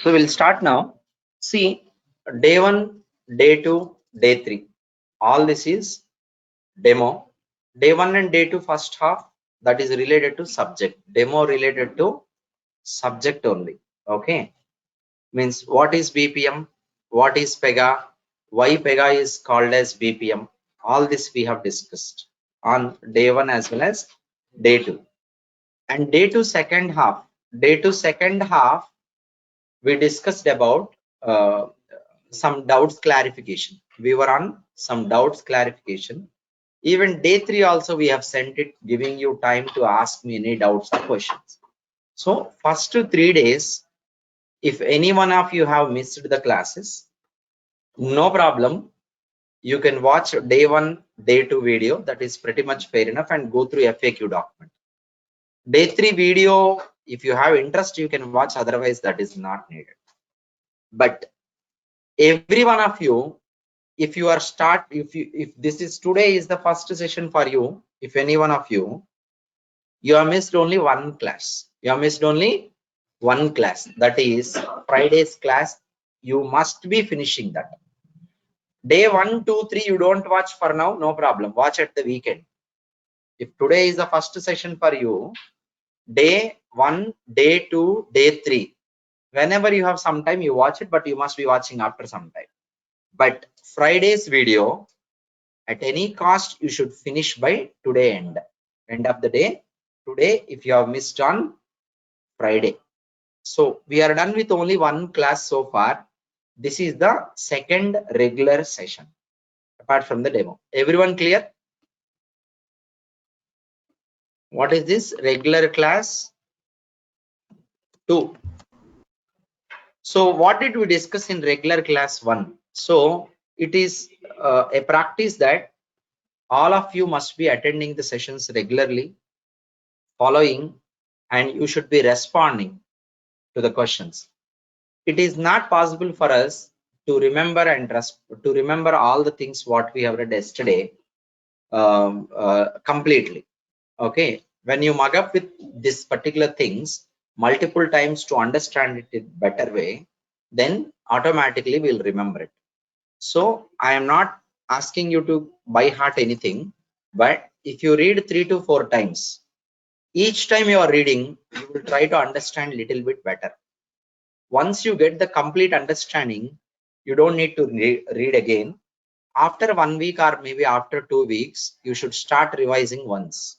So we'll start now. See, day 1, day 2, day 3. All this is demo. Day 1 and day 2 first half, that is related to subject. Demo related to subject only. Okay. Means what is BPM? What is Pega? Why Pega is called as BPM? All this we have discussed on day 1 as well as day 2. And day 2 second half. Day 2 second half, we discussed about some doubts clarification. We were on some doubts clarification. Even day 3 also we have sent it, giving you time to ask me any doubts or questions. So first 3 days, if any one of you have missed the classes, no problem. You can watch day 1, day 2 video. That is pretty much fair enough, and go through FAQ document. Day 3 video, if you have interest, you can watch. Otherwise, that is not needed. But every one of you, if you are if this is today is the first session for you, if any one of you have missed only one class, that is Friday's class. You must be finishing that. Day 1, 2, 3 you don't watch for now, no problem, watch at the weekend. If today is the first session for you, day 1, day 2, day 3, whenever you have some time, you watch it, but you must be watching after some time. But Friday's video, at any cost, you should finish by today end of the day. Today, if you have missed on Friday. So we are done with only one class so far. This is the second regular session, apart from the demo. Everyone clear? What is this? Regular class 2. So what did we discuss in regular class 1? So it is a practice that all of you must be attending the sessions regularly, following, and you should be responding to the questions. It is not possible for us to remember and to remember all the things what we have read yesterday completely. Okay, when you mug up with this particular things multiple times to understand it in better way, then automatically we'll remember it. So I am not asking you to by heart anything, but if you read 3 to 4 times, each time you are reading, you will try to understand little bit better. Once you get the complete understanding, you don't need to read again. After 1 week or maybe after 2 weeks, you should start revising once.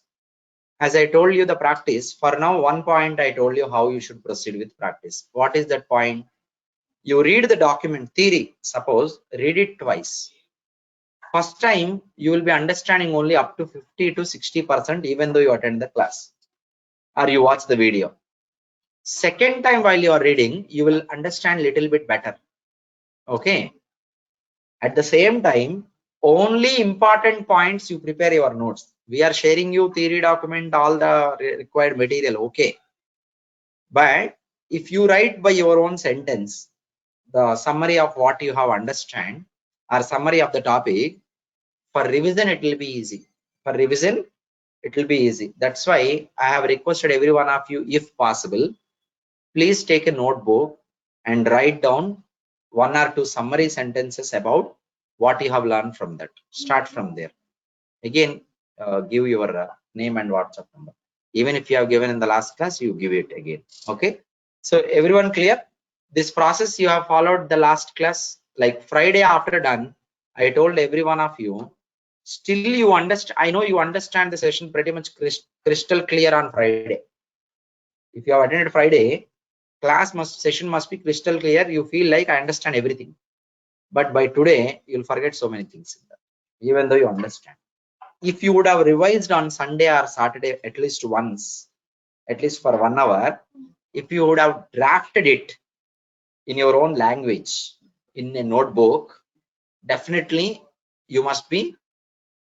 As I told you the practice, for now one point I told you how you should proceed with practice. What is that point? You read the document theory, suppose, read it twice. First time, you will be understanding only up to 50 to 60%, even though you attend the class or you watch the video. Second time while you are reading, you will understand little bit better. Okay. At the same time, only important points you prepare your notes. We are sharing you theory document, all the required material. Okay. But if you write by your own sentence, the summary of what you have understand or summary of the topic, for revision, it will be easy. For revision, it will be easy. That's why I have requested every one of you, if possible, please take a notebook and write down 1 or 2 summary sentences about what you have learned from that. Start from there. Again, give your name and WhatsApp number. Even if you have given in the last class, you give it again. Okay. So everyone clear? This process you have followed the last class. Like Friday after done, I told every one of you, still you understand. I know you understand the session pretty much crystal clear on Friday. If you have attended Friday, session must be crystal clear. You feel like I understand everything. But by today, you'll forget so many things in that, even though you understand. If you would have revised on Sunday or Saturday at least once, at least for 1 hour, if you would have drafted it in your own language in a notebook, definitely you must be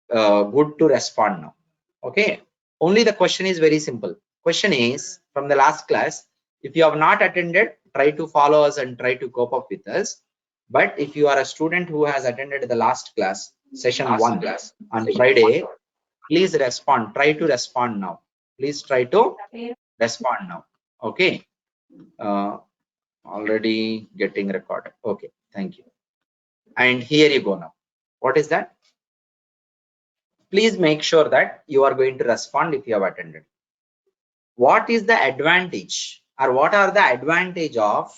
good to respond now. Okay. Only the question is very simple. Question is from the last class. If you have not attended, try to follow us and try to cope up with us. But if you are a student who has attended the last class, session 1 on Friday, please respond. Try to respond now. Please try to respond now. Okay. Already getting recorded. Okay, thank you. And here you go now. What is that? Please make sure that you are going to respond if you have attended. What is the advantage or what are the advantage of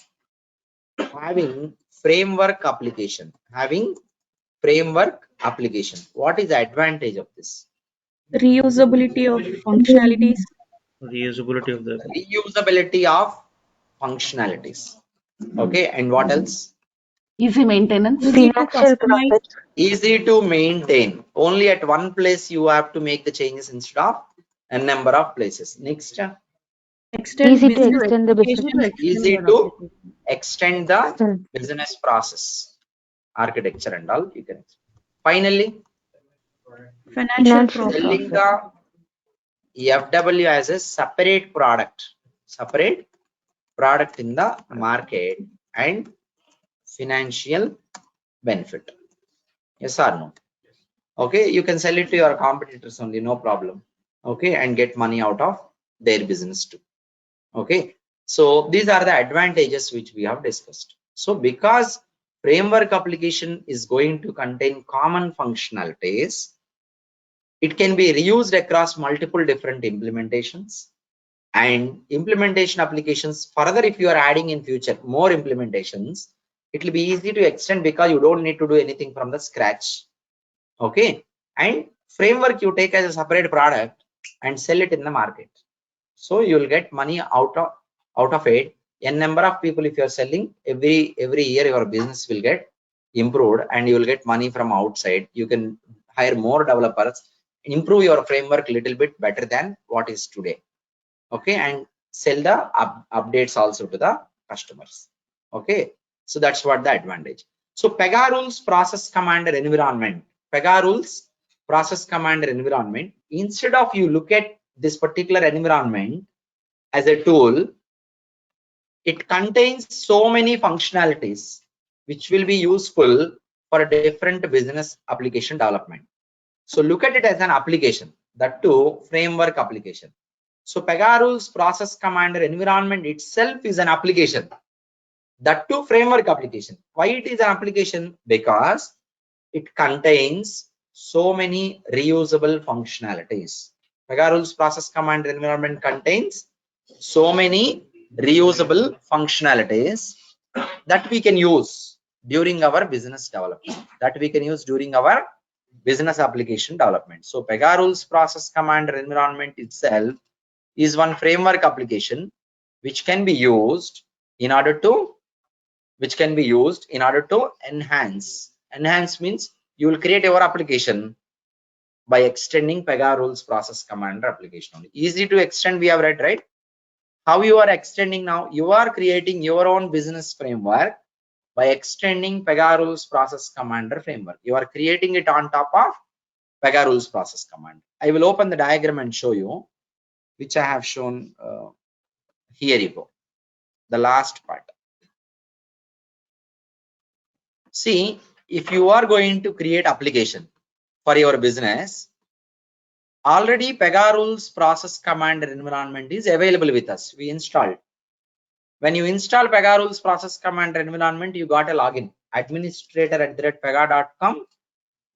having framework application? Having framework application. What is the advantage of this? Reusability of functionalities. Reusability of the application. Reusability of functionalities. Okay, and what else? Easy maintenance. Easy to Financial customize. profit. Easy to maintain. Only at one place you have to make the changes instead of a number of places. Next, Extend Easy to business extend the business. easy to extend the Extend. business process, architecture and all you can. Finally, financial Financial profit. selling profit. the FW as a separate product in the market and financial benefit. Yes or no? Okay, you can sell it to your competitors only, no problem. Okay, and get money out of their business too. Okay, so these are the advantages which we have discussed. So because framework application is going to contain common functionalities, it can be reused across multiple different implementations and implementation applications. Further, if you are adding in future more implementations, it will be easy to extend because you don't need to do anything from the scratch. Okay, and framework you take as a separate product and sell it in the market, so you will get money out of it. A number of people, if you are selling every year, your business will get improved and you will get money from outside. You can hire more developers, improve your framework a little bit better than what is today. Okay, and sell the updates also to the customers. Okay, so that's what the advantage. So Pega rules process commander environment. Pega rules process commander environment. Instead of you look at this particular environment as a tool, it contains so many functionalities which will be useful for a different business application development. So look at it as an application, that too framework application. So Pega rules process commander environment itself is an application, that too framework application. Why it is an application? Because it contains so many reusable functionalities. Pega rules process commander environment contains so many reusable functionalities that we can use during our business development, that we can use during our business application development. So Pega rules process commander environment itself is one framework application which can be used in order to enhance means you will create your application by extending Pega rules process commander application only. Easy to extend, we have read, right? How you are extending now? You are creating your own business framework by extending Pega rules process commander framework. You are creating it on top of Pega rules process command. I will open the diagram and show you, which I have shown. Here you go, the last part. See, if you are going to create application for your business, already Pega rules process commander environment is available with us. We installed. When you install Pega rules process commander environment, you got a login, administrator@pega.com.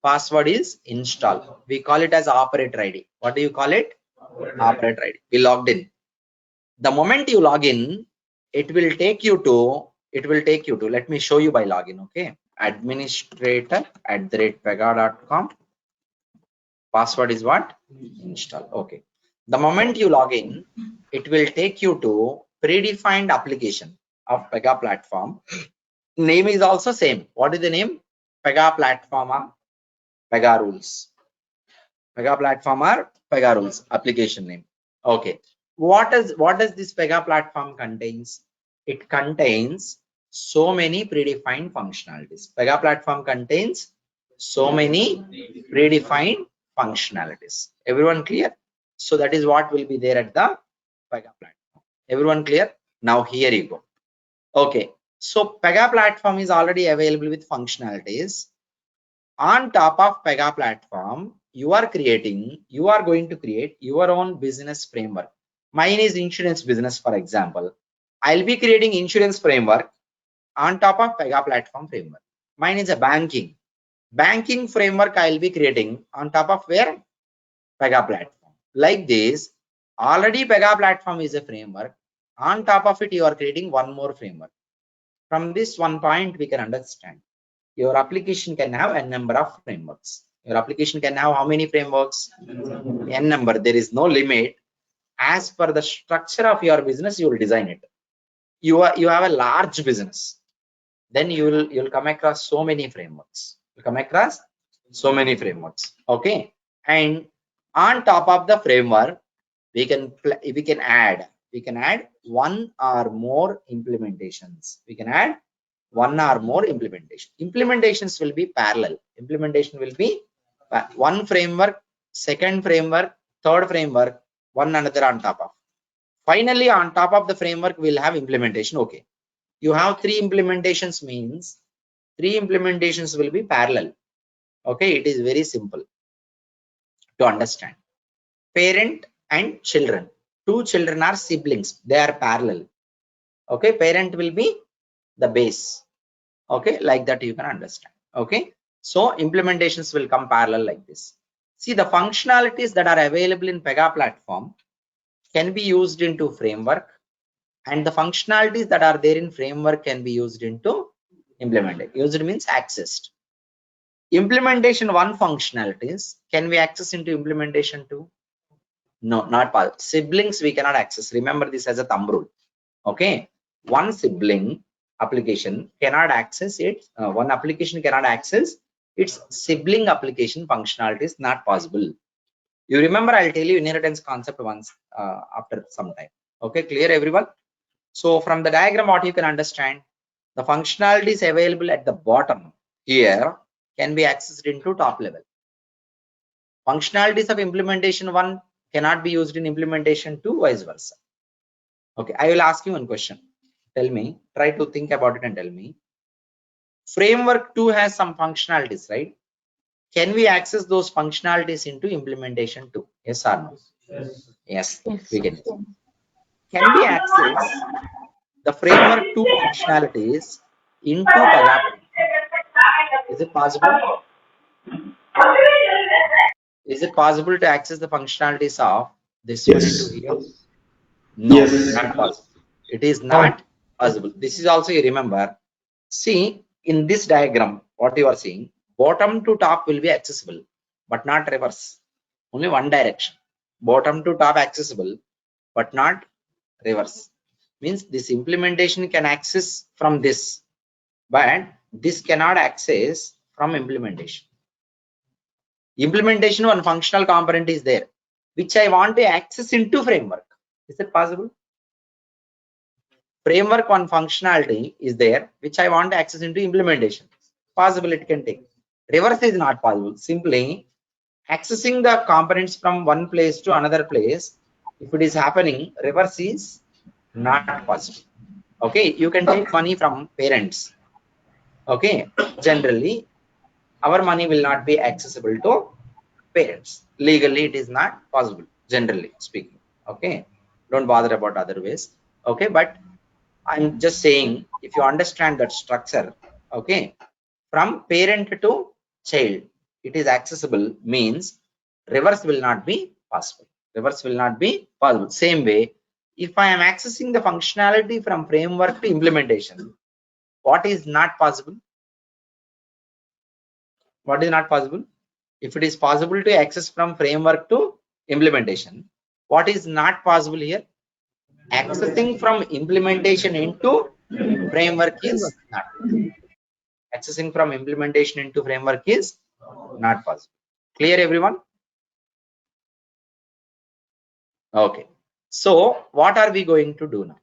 Password is install. We call it as operator ID. What do you call it? Operator ID. We logged in. The moment you log in, it will take you to, let me show you by login. Okay, administrator@pega.com. Password is what? Install. Okay, the moment you log in, it will take you to predefined application of Pega platform. Name is also same. What is the name? Pega platform or Pega rules. Pega platform or Pega rules application name. Okay, what does this Pega platform contains? It contains so many predefined functionalities. Pega platform contains so many predefined functionalities. Everyone clear? So that is what will be there at the Pega platform. Everyone clear? Now here you go. Okay, so Pega platform is already available with functionalities. On top of Pega platform, you are going to create your own business framework. Mine is insurance business, for example. I'll be creating insurance framework on top of Pega platform framework. Mine is a banking framework I'll be creating on top of where? Pega platform. Like this, already Pega platform is a framework. On top of it, you are creating one more framework. From this one point, we can understand your application can have a number of frameworks. Your application can have how many frameworks? N number. There is no limit. As per the structure of your business, you will design it. You have a large business, then you'll come across so many frameworks. You come across so many frameworks. Okay, and on top of the framework, we can add one or more implementations. We can add one or more implementations will be parallel. Implementation will be one framework, second framework, third framework, one another on top of. Finally, on top of the framework, we'll have implementation. Okay, you have 3 implementations, means 3 implementations will be parallel. Okay, it is very simple to understand. Parent and children, 2 children are siblings, they are parallel. Okay, parent will be the base. Okay, like that you can understand. Okay, so implementations will come parallel like this. See, the functionalities that are available in Pega platform can be used into framework, and the functionalities that are there in framework can be used into implemented. Used means accessed. Implementation 1 functionalities can we access into implementation 2? No, not possible. Siblings we cannot access. Remember this as a thumb rule. Okay, one sibling application cannot access it. One application cannot access its sibling application functionalities. Not possible. You remember, I'll tell you inheritance concept once after some time. Okay, clear everyone? So from the diagram, what you can understand, the functionalities available at the bottom here can be accessed into top level. Functionalities of implementation 1 cannot be used in implementation 2, vice versa. Okay, I will ask you one question. Tell me, try to think about it and tell me. Framework 2 has some functionalities, right? Can we access those functionalities into implementation 2? Yes or no? Yes, we can. Can we access the framework 2 functionalities into Pega? Is it possible? Is it possible to access the functionalities of this one into Yes. here? No, not possible. It is not possible. This is also, you remember, see in this diagram, what you are seeing, bottom to top will be accessible, but not reverse. Only one direction. Bottom to top accessible, but not reverse. Means this implementation can access from this, but this cannot access from implementation. Implementation one functional component is there, which I want to access into framework. Is it possible? Framework one functionality is there, which I want to access into implementation. Possible, it can take. Reverse is not possible. Simply accessing the components from one place to another place, if it is happening, reverse is not possible. Okay, you can take money from parents. Okay, generally our money will not be accessible to parents. Legally it is not possible, generally speaking. Okay, don't bother about other ways. Okay, but I'm just saying, if you understand that structure, okay, from parent to child it is accessible, means reverse will not be possible. Reverse will not be possible. Same way, if I am accessing the functionality from framework to implementation, what is not possible? What is not possible? If it is possible to access from framework to implementation, what is not possible here? Accessing from implementation into framework is not. Accessing from implementation into framework is not possible. Clear everyone? Okay. So what are we going to do now?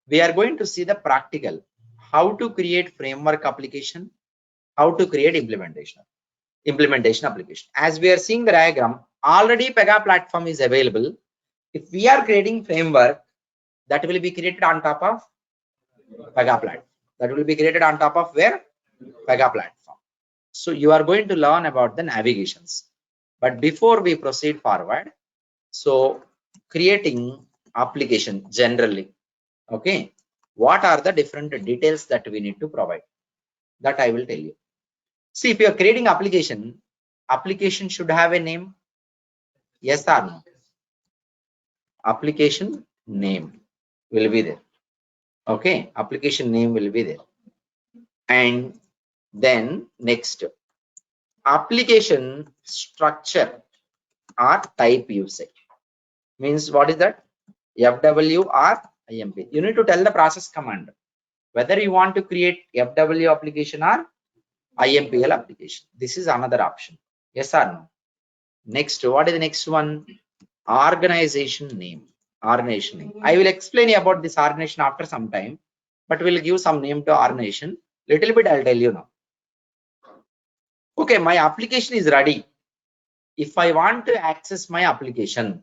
We are going to see the practical, how to create framework application, how to create implementation application. As we are seeing the diagram, already Pega platform is available. If we are creating framework, that will be created on top of Pega platform. That will be created on top of where? Pega platform. So you are going to learn about the navigations. But before we proceed forward, so creating application generally, Okay, what are the different details that we need to provide? That I will tell you. See, if you are creating application should have a name. Yes or no? Application name will be there. Okay, application name will be there. And then next, application structure or type usage. Means what is that? FW or IMP. You need to tell the process command whether you want to create FW application or IMPL application. This is another option. Yes or no? Next, what is the next one? Organization name. Organization name. I will explain about this organization after some time, but we'll give some name to organization. Little bit I'll tell you now. Okay, my application is ready. If I want to access my application,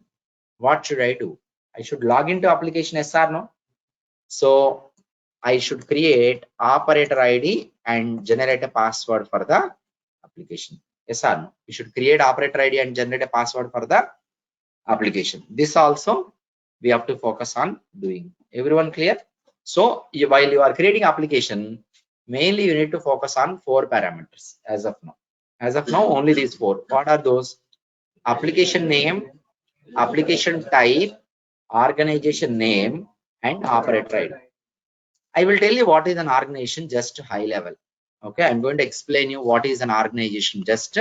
what should I do? I should log into application, yes or no? So I should create operator ID and generate a password for the application. Yes or no? You should create operator ID and generate a password for the application. This also we have to focus on doing. Everyone clear? So while you are creating application, mainly you need to focus on 4 parameters as of now. As of now, only these 4. What are those? Application name, application type, organization name, and operator ID. I will tell you what is an organization just high level. Okay, I'm going to explain you what is an organization just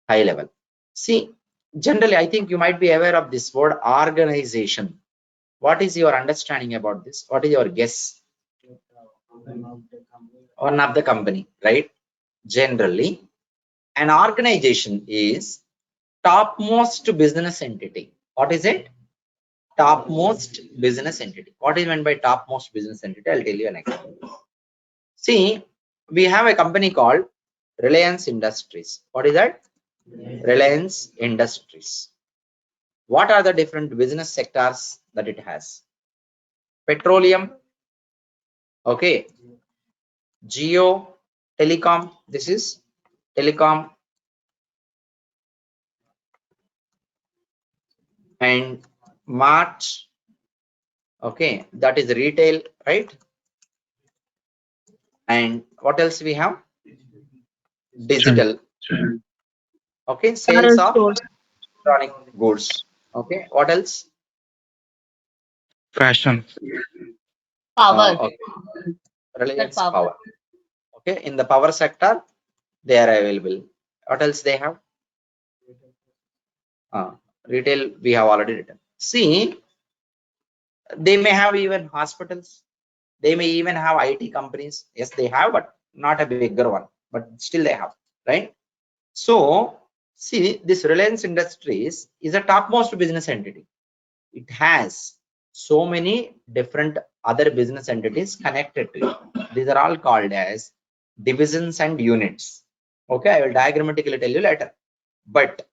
high level. See, generally, I think you might be aware of this word organization. What is your understanding about this? What is your guess? One of the company, right? Generally, an organization is topmost business entity. What is it? Topmost business entity. What is meant by topmost business entity? I'll tell you an example. See, we have a company called Reliance Industries. What is that? Reliance Industries. What are the different business sectors that it has? Petroleum, okay, geo, telecom. This is telecom, and mart, okay, that is retail, right? And what else we have? Digital, okay, sales Apparel of stores. electronic goods. Okay, what else? Fashion. Power. Okay, That Reliance power. Power. Okay, in the power sector, they are available. What else they have? Retail, we have already written. See, they may have even hospitals. They may even have IT companies. Yes, they have, but not a bigger one. But still they have, right? So, see, this Reliance Industries is a topmost business entity. It has so many different other business entities connected to it. These are all called as divisions and units. Okay, I will diagrammatically tell you later. But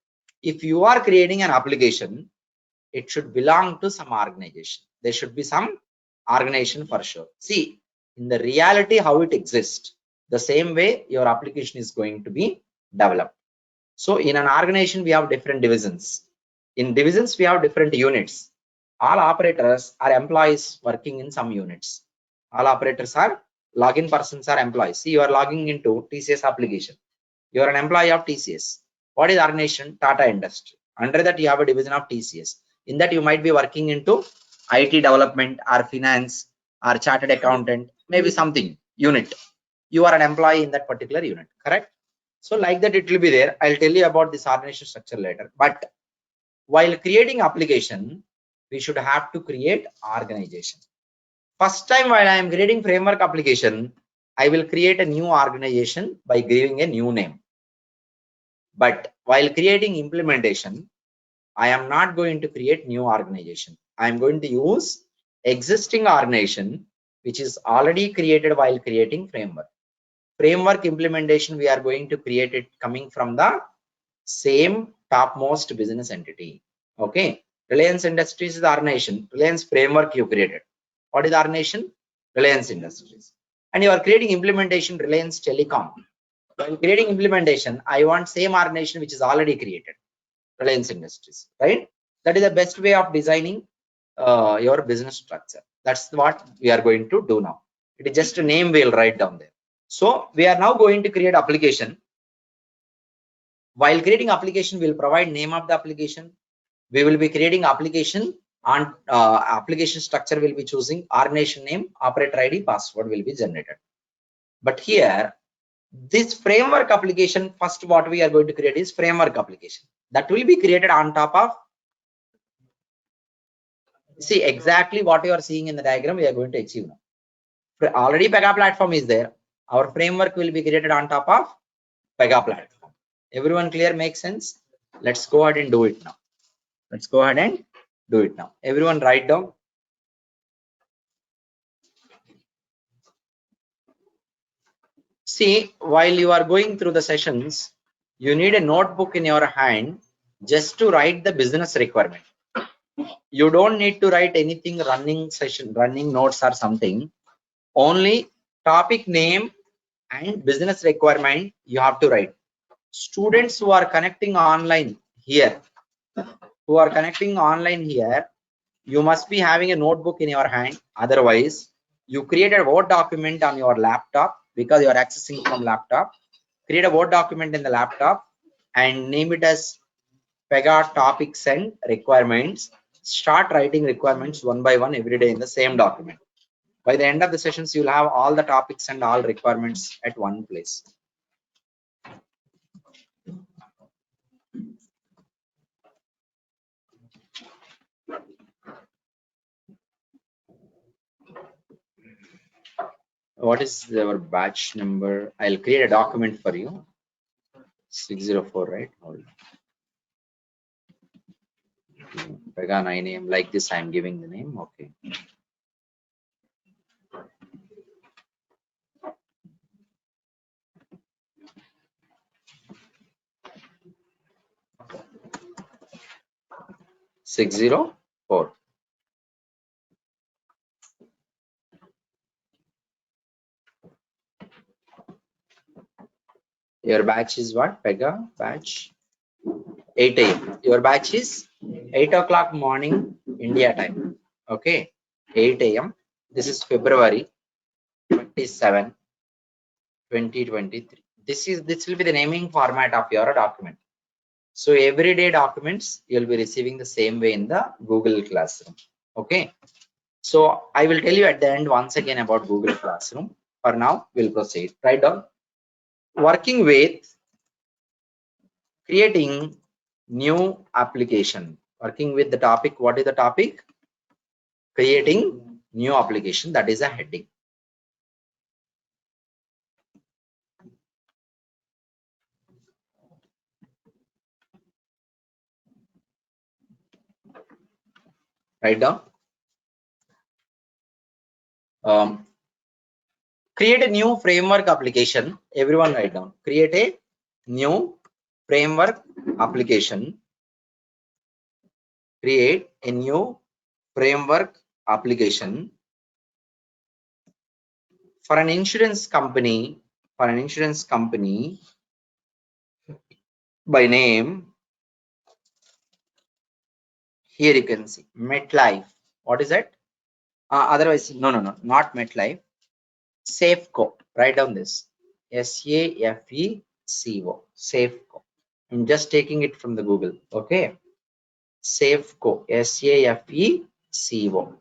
if you are creating an application, it should belong to some organization. There should be some organization for sure. See, in the reality, how it exists, the same way your application is going to be developed. So in an organization, we have different divisions. In divisions, we have different units. All operators are employees working in some units. All operators are login persons are employees. See, you are logging into TCS application. You are an employee of TCS. What is organization? Tata Industry. Under that, you have a division of TCS. In that, you might be working into IT development or finance or chartered accountant, maybe something unit. You are an employee in that particular unit, correct? So like that, it will be there. I'll tell you about this organization structure later. But while creating application, we should have to create organization. First time while I am creating framework application, I will create a new organization by giving a new name. But while creating implementation, I am not going to create new organization. I am going to use existing organization, which is already created while creating framework. Framework implementation, we are going to create it coming from the same topmost business entity. Okay. Reliance Industries is the organization. Reliance framework you created. What is the organization? Reliance Industries. And you are creating implementation Reliance Telecom. While creating implementation, I want same organization which is already created. Reliance Industries, right? That is the best way of designing your business structure. That's what we are going to do now. It is just a name we'll write down there. So we are now going to create application. While creating application, we'll provide name of the application. We will be creating application on application structure. Will be choosing organization name, operator ID, password will be generated. But here, this framework application, first what we are going to create is framework application that will be created on top of. See exactly what you are seeing in the diagram. We are going to achieve now. Already Pega platform is there. Our framework will be created on top of Pega platform. Everyone clear? Makes sense? Let's go ahead and do it now. Let's go ahead and do it now. Everyone write down. See, while you are going through the sessions, you need a notebook in your hand just to write the business requirement. You don't need to write anything running session, running notes or something. Only topic name and business requirement you have to write. Students who are connecting online here, you must be having a notebook in your hand. Otherwise, you create a Word document on your laptop because you are accessing from laptop. Create a Word document in the laptop and name it as Pega topics and requirements. Start writing requirements one by one every day in the same document. By the end of the sessions, you'll have all the topics and all requirements at one place. What is our batch number? I'll create a document for you. 604, right? Hold on. Pega 9 AM, like this, I'm giving the name. Okay. Six 604. Your batch is what? Pega batch 8 AM. Your batch is 8 o'clock morning India time. Okay, 8 AM. This is February 27, 2023. This will be the naming format of your document. So everyday documents you'll be receiving the same way in the Google Classroom. Okay. So I will tell you at the end once again about Google Classroom. For now, we'll proceed. Write down. Working with creating new application. Working with the topic. What is the topic? Creating new application. That is a heading. Write down. Create a new framework application. Everyone write down. Create a new framework application. Create a new framework application for an insurance company. By name. Here you can see MetLife. What is that? Otherwise, no, not MetLife. Safeco. Write down this. SAFECO. Safeco. I'm just taking it from the Google. Okay. Safeco. SAFECO.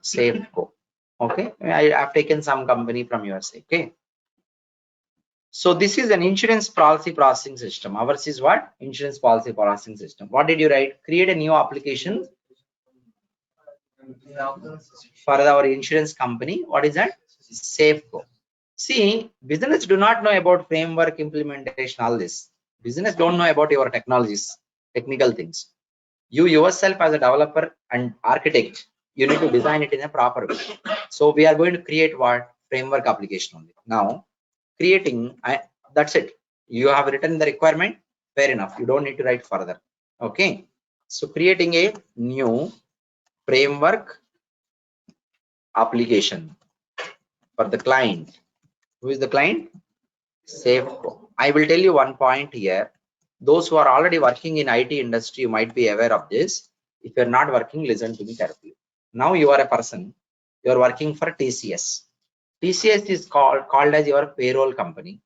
Safeco. Okay. I've taken some company from USA. Okay. So this is an insurance policy processing system. Ours is what? Insurance policy processing system. What did you write? Create a new application for our insurance company. What is that? Safeco. See, business do not know about framework implementation, all this. Business don't know about your technologies, technical things. You yourself as a developer and architect, you need to design it in a proper way. So we are going to create what? Framework application only. Now, creating, that's it. You have written the requirement, fair enough. You don't need to write further. Okay. So creating a new framework application for the client. Who is the client? Safeco. I will tell you one point here. Those who are already working in IT industry, you might be aware of this. If you're not working, listen to me carefully. Now you are a person. you are working for TCS. TCS is called as your payroll company.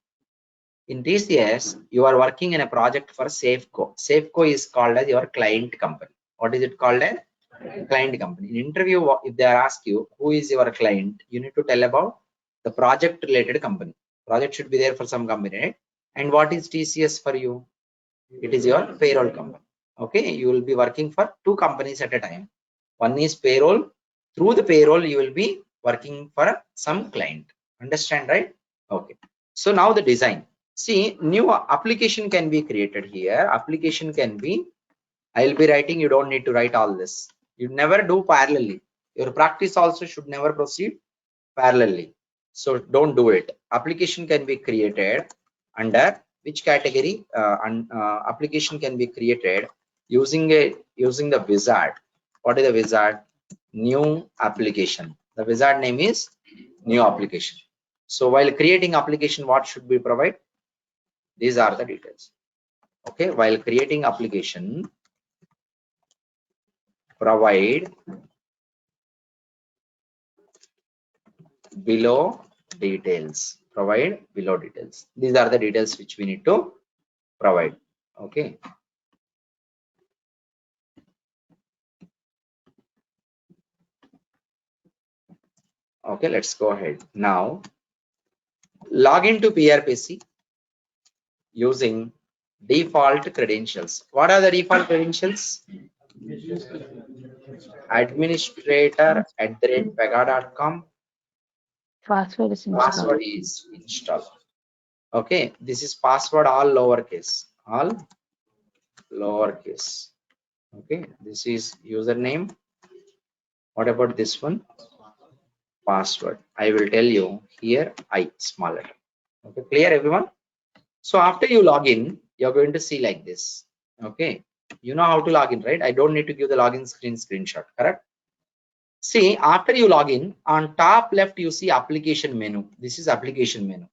In TCS, you are working in a project for Safeco. Safeco is called as your client company. What is it called as? Client company. In interview, if they ask you who is your client, you need to tell about the project related company. Project should be there for some company, right? And what is TCS for you? It is your payroll company. Okay, you will be working for two companies at a time. One is payroll. Through the payroll, you will be working for some client. Understand, right? Okay. So now the design. See, new application can be created here. Application can be, I'll be writing, you don't need to write all this. You never do parallelly. Your practice also should never proceed parallelly. So don't do it. Application can be created under which category? Application can be created using the wizard. What is the wizard? New application. The wizard name is new application. So while creating application, what should we provide? These are the details. Okay, while creating application, provide below details. Provide below details. These are the details which we need to provide. Okay. Okay, let's go ahead. Now log into PRPC using default credentials. What are the default credentials? Administrator@pega.com. Password is installed. Password is installed. Okay, this is password all lowercase. All lowercase. Okay, this is username. What about this one? Password. I will tell you here I small letter. Okay, clear everyone? So after you log in, you're going to see like this. Okay, you know how to log in, right? I don't need to give the login screenshot, correct? See, after you log in, on top left you see application menu. This is application menu.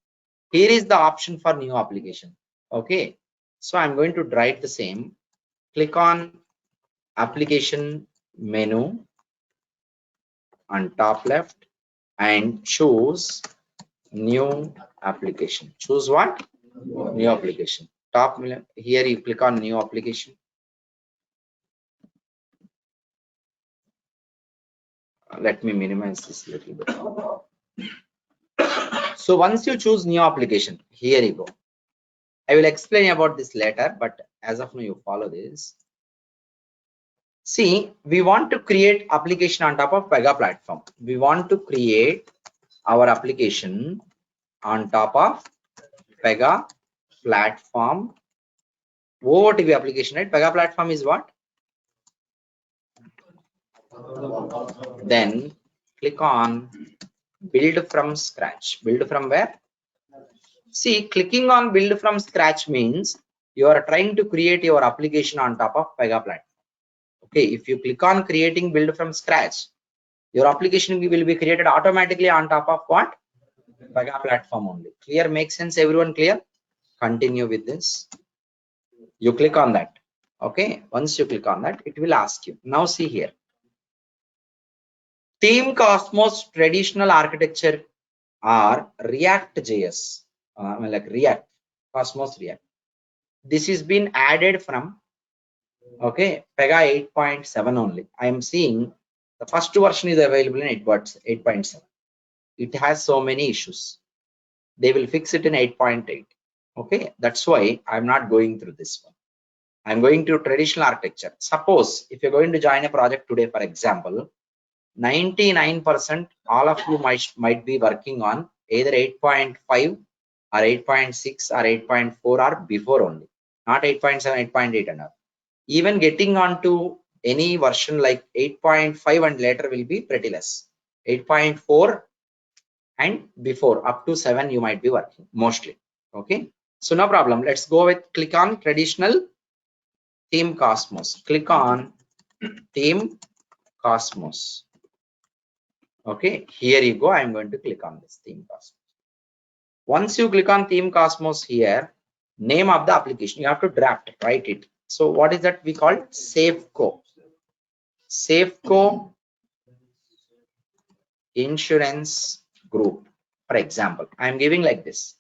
Here is the option for new application. Okay, so I'm going to write the same. Click on application menu on top left and choose new application. Choose what? New application. Top here you click on new application. Let me minimize this a little bit. So once you choose new application, here you go. I will explain about this later, but as of now you follow this. See, we want to create application on top of Pega platform. We want to create our application on top of Pega platform. OOTV application, right? Pega platform is what? Then click on build from scratch. Build from where? See, clicking on build from scratch means you are trying to create your application on top of Pega platform. Okay, if you click on creating build from scratch, your application will be created automatically on top of what? Pega platform only. Clear? Makes sense? Everyone clear? Continue with this. You click on that. Okay, once you click on that, it will ask you. Now see here. Team Cosmos traditional architecture or React.js, like React, Cosmos React. This is been added from, okay, Pega 8.7 only. I am seeing the first version is available in 8.7. It has so many issues. They will fix it in 8.8. Okay, that's why I'm not going through this one. I'm going to traditional architecture. Suppose if you're going to join a project today, for example, 99% all of you might be working on either 8.5 or 8.6 or 8.4 or before only, not 8.7, 8.8 and all. Even getting onto any version like 8.5 and later will be pretty less. 8.4 and before up to 7 you might be working mostly. Okay, so no problem. Let's go with click on traditional Team Cosmos. Click on Team Cosmos. Okay, here you go. I'm going to click on this Theme Cosmos. Once you click on Theme Cosmos here, name of the application, you have to draft, write it. So what is that we call Safeco? Safeco insurance group. For example, I am giving like this.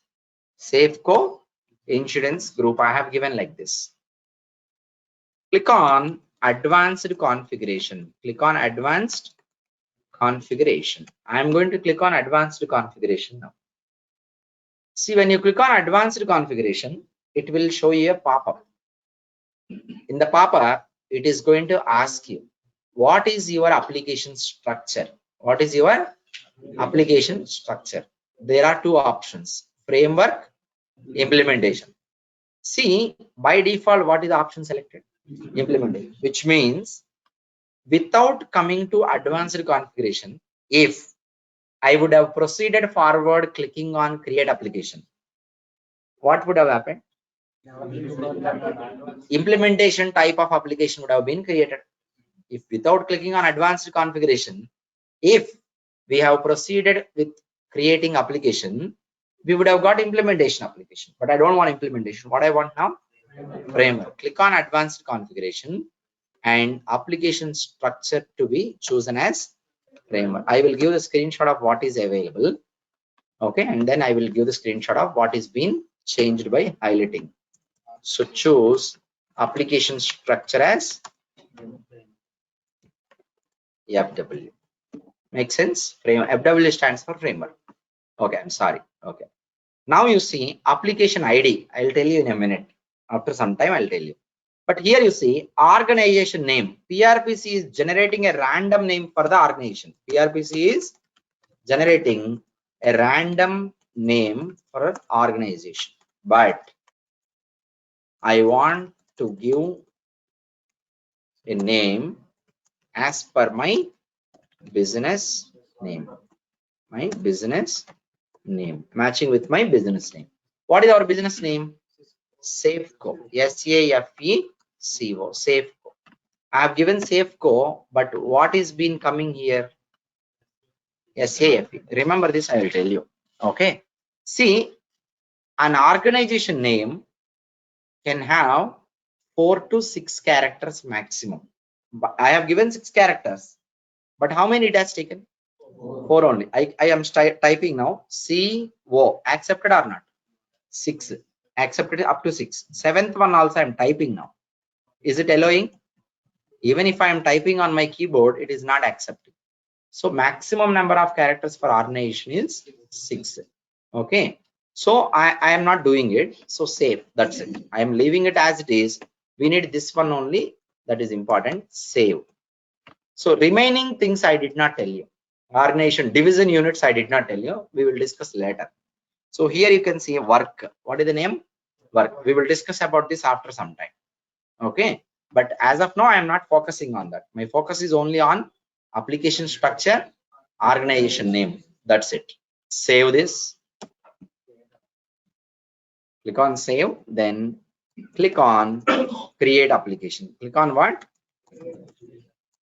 Safeco insurance group. I have given like this. Click on advanced configuration. Click on advanced configuration. I am going to click on advanced configuration now. See, when you click on advanced configuration, it will show you a pop-up. In the pop-up, it is going to ask you, what is your application structure? What is your application structure? There are two options, framework, implementation. See, by default, what is the option selected? Implementation, which means without coming to advanced configuration, if I would have proceeded forward clicking on create application, what would have happened? Implementation type of application would have been created. If without clicking on advanced configuration, if we have proceeded with creating application, we would have got implementation application. But I don't want implementation. What I want now? Framework. Click on advanced configuration and application structure to be chosen as framework. I will give the screenshot of what is available. Okay, and then I will give the screenshot of what is being changed by highlighting. So choose application structure as FW. Make sense? FW stands for framework. Okay, I'm sorry. Okay. Now you see application ID. I'll tell you in a minute. After some time, I'll tell you. But here you see organization name. PRPC is generating a random name for the organization. PRPC is generating a random name for an organization. But I want to give a name as per my business name. My business name matching with my business name. What is our business name? Safeco. SAFECO. Safeco. I have given Safeco, but what is been coming here? SAFE. Remember this, I will tell you. Okay. See, an organization name can have 4 to 6 characters maximum. But I have given 6 characters, but how many it has taken? 4 only. I am typing now. CO. Accepted or not? 6. Accepted up to 6. 7th one also I am typing now. Is it allowing? Even if I am typing on my keyboard, it is not accepting. So maximum number of characters for organization is 6. Okay. So I am not doing it. So save. That's it. I am leaving it as it is. We need this one only. That is important. Save. So remaining things I did not tell you. Organization division units I did not tell you. We will discuss later. So here you can see work. What is the name? Work. We will discuss about this after some time. Okay. But as of now, I am not focusing on that. My focus is only on application structure, organization name. That's it. Save this. Click on save. Then click on create application. Click on what?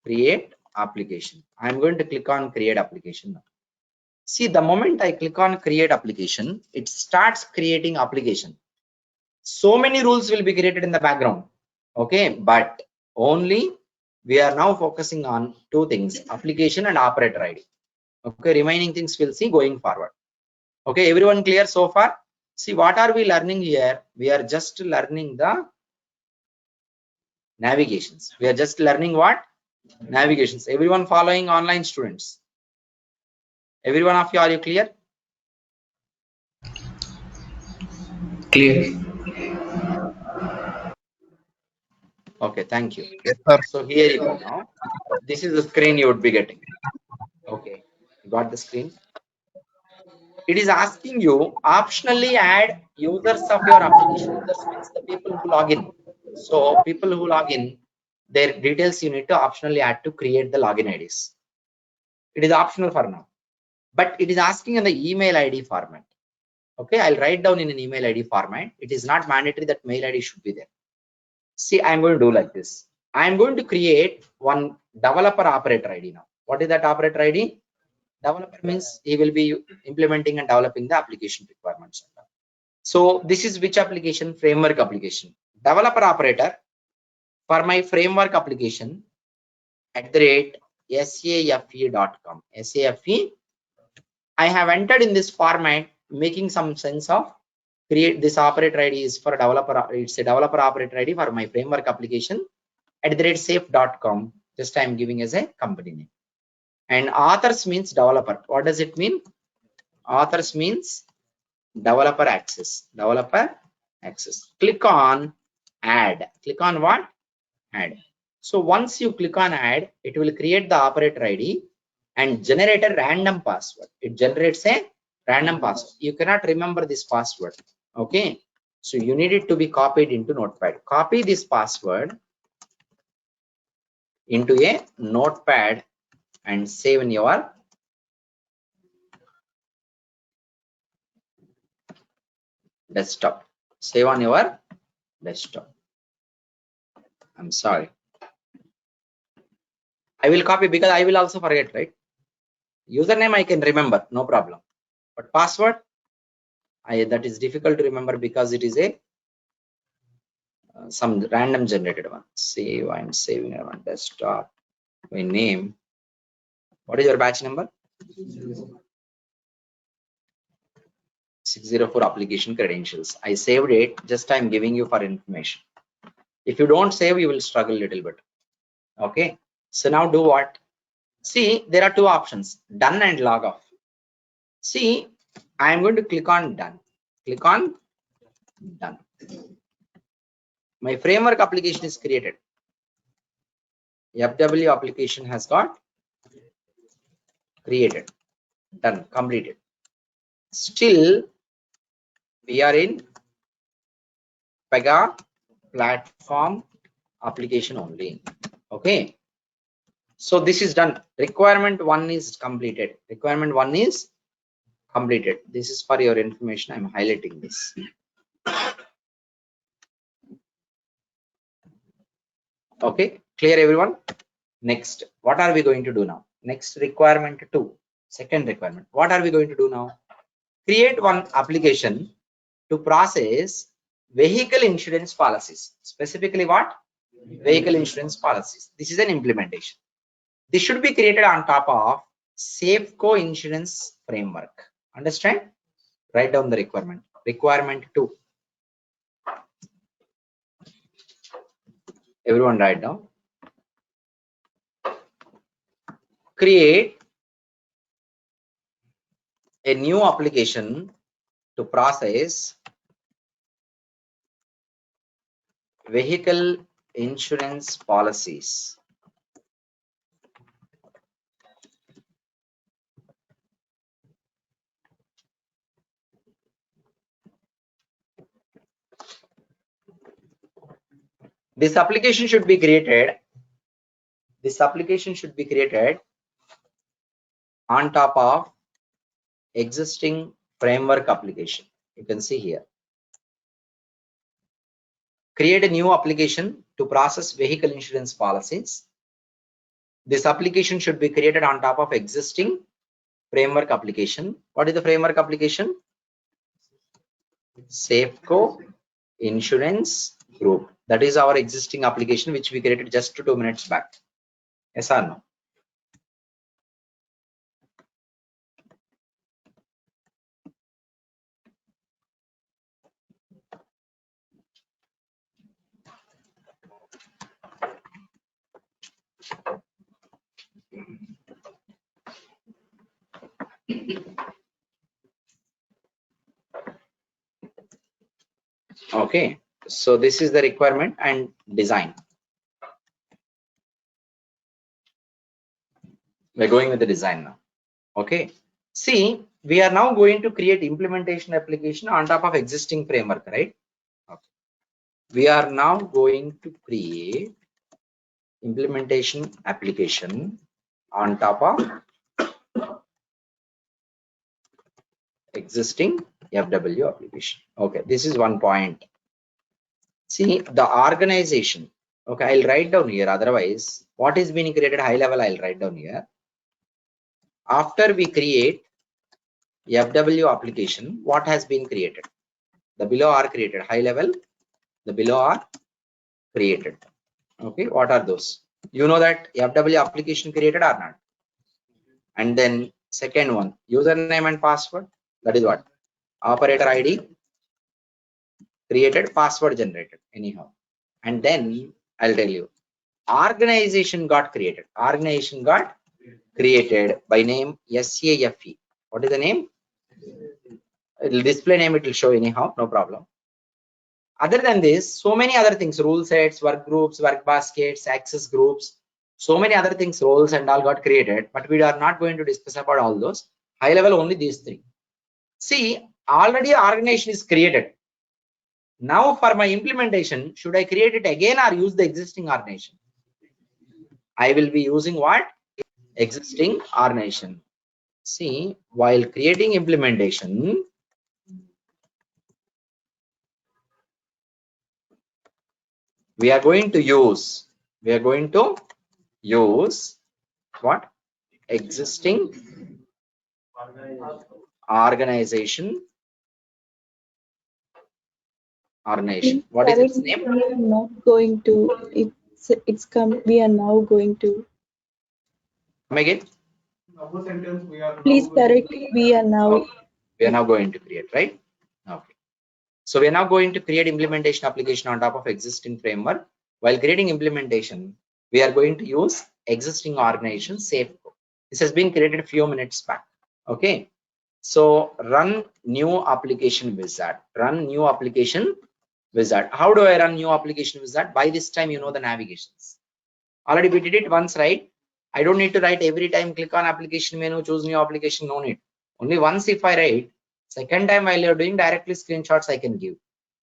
Create application. I'm going to click on create application now. See, the moment I click on create application, it starts creating application. So many rules will be created in the background. Okay, but only we are now focusing on 2 things, application and operator ID. Okay, remaining things we'll see going forward. Okay, everyone clear so far? See, what are we learning here? We are just learning the navigations. We are just learning what? Navigations. Everyone following online students? Every one of you, are you clear? Clear. Okay, thank you. Yes, sir. So here you go now. This is the screen you would be getting. Okay, you got the screen. It is asking you optionally add users of your application. Users means the people who log in. So people who log in, their details you need to optionally add to create the login IDs. It is optional for now, but it is asking in the email ID format. Okay, I'll write down in an email ID format. It is not mandatory that mail ID should be there. See, I'm going to do like this. I'm going to create one developer operator ID now. What is that operator ID? Developer means he will be implementing and developing the application requirements. So this is which application? Framework application. Developer operator for my framework application @ safe.com. I have entered in this format, making some sense of create this operator ID is for a developer. It's a developer operator ID for my framework application @safe.com. Just I am giving as a company name. And authors means developer. What does it mean? Authors means developer access. Developer access. Click on add. Click on what? Add. So once you click on add, it will create the operator ID and generate a random password. It generates a random password. You cannot remember this password. Okay. So you need it to be copied into Notepad. Copy this password into a Notepad and save in your desktop. Save on your desktop. I'm sorry. I will copy because I will also forget, right? Username I can remember, no problem. But password, that is difficult to remember because it is a some random generated one. Save, I'm saving on desktop. My name. What is your batch number? 604 application credentials. I saved it. Just I'm giving you for information. If you don't save, you will struggle a little bit. Okay. So now do what? See, there are two options, done and log off. See, I am going to click on done. Click on done. My framework application is created. FW application has got created, done, completed. Still, we are in Pega platform application only. Okay. So this is done. Requirement 1 is completed. Requirement 1 is completed. This is for your information. I'm highlighting this. Okay, clear everyone? Next, what are we going to do now? Next, requirement 2, second requirement. What are we going to do now? Create one application to process vehicle insurance policies. Specifically what? Vehicle insurance policies. This is an implementation. This should be created on top of Safeco insurance framework. Understand? Write down the requirement. Requirement 2. Everyone write down. Create a new application to process vehicle insurance policies. This application should be created. This application should be created on top of existing framework application. You can see here. Create a new application to process vehicle insurance policies. This application should be created on top of existing framework application. What is the framework application? Safeco Insurance Group. That is our existing application which we created just 2 minutes back. Yes or no? Okay, so this is the requirement and design. We're going with the design now. Okay, see, we are now going to create implementation application on top of existing framework, right? Okay. We are now going to create implementation application on top of existing FW application. Okay, this is one point. See, the organization. Okay, I'll write down here. Otherwise, what is being created high level, I'll write down here. After we create FW application, what has been created? The below are created. High level, the below are created. Okay, what are those? You know that FW application created or not? And then Second one, username and password. That is what? Operator ID created, password generated anyhow. And then I'll tell you, organization got created. Organization got created by name SAFE. What is the name? It'll display name, it will show anyhow, no problem. Other than this, so many other things, rule sets, work groups, work baskets, access groups, so many other things, roles and all got created, but we are not going to discuss about all those. High level only these three. See, already organization is created. Now for my implementation, should I create it again or use the existing organization? I will be using what? Existing organization. See, while creating implementation, we are going to use what? Existing organization. Please What is its correct, name? we are not going to. It's come. We are now going to. Come again. Please correct. We are now. Okay. We are now going to create, right? Okay. So we are now going to create implementation application on top of existing framework. While creating implementation, we are going to use existing organization Safeco. This has been created a few minutes back. Okay. So run new application wizard. Run new application wizard. How do I run new application wizard? By this time, you know the navigations. Already we did it once, right? I don't need to write every time, click on application menu, choose new application, no need. Only once if I write, second time while you're doing directly screenshots I can give.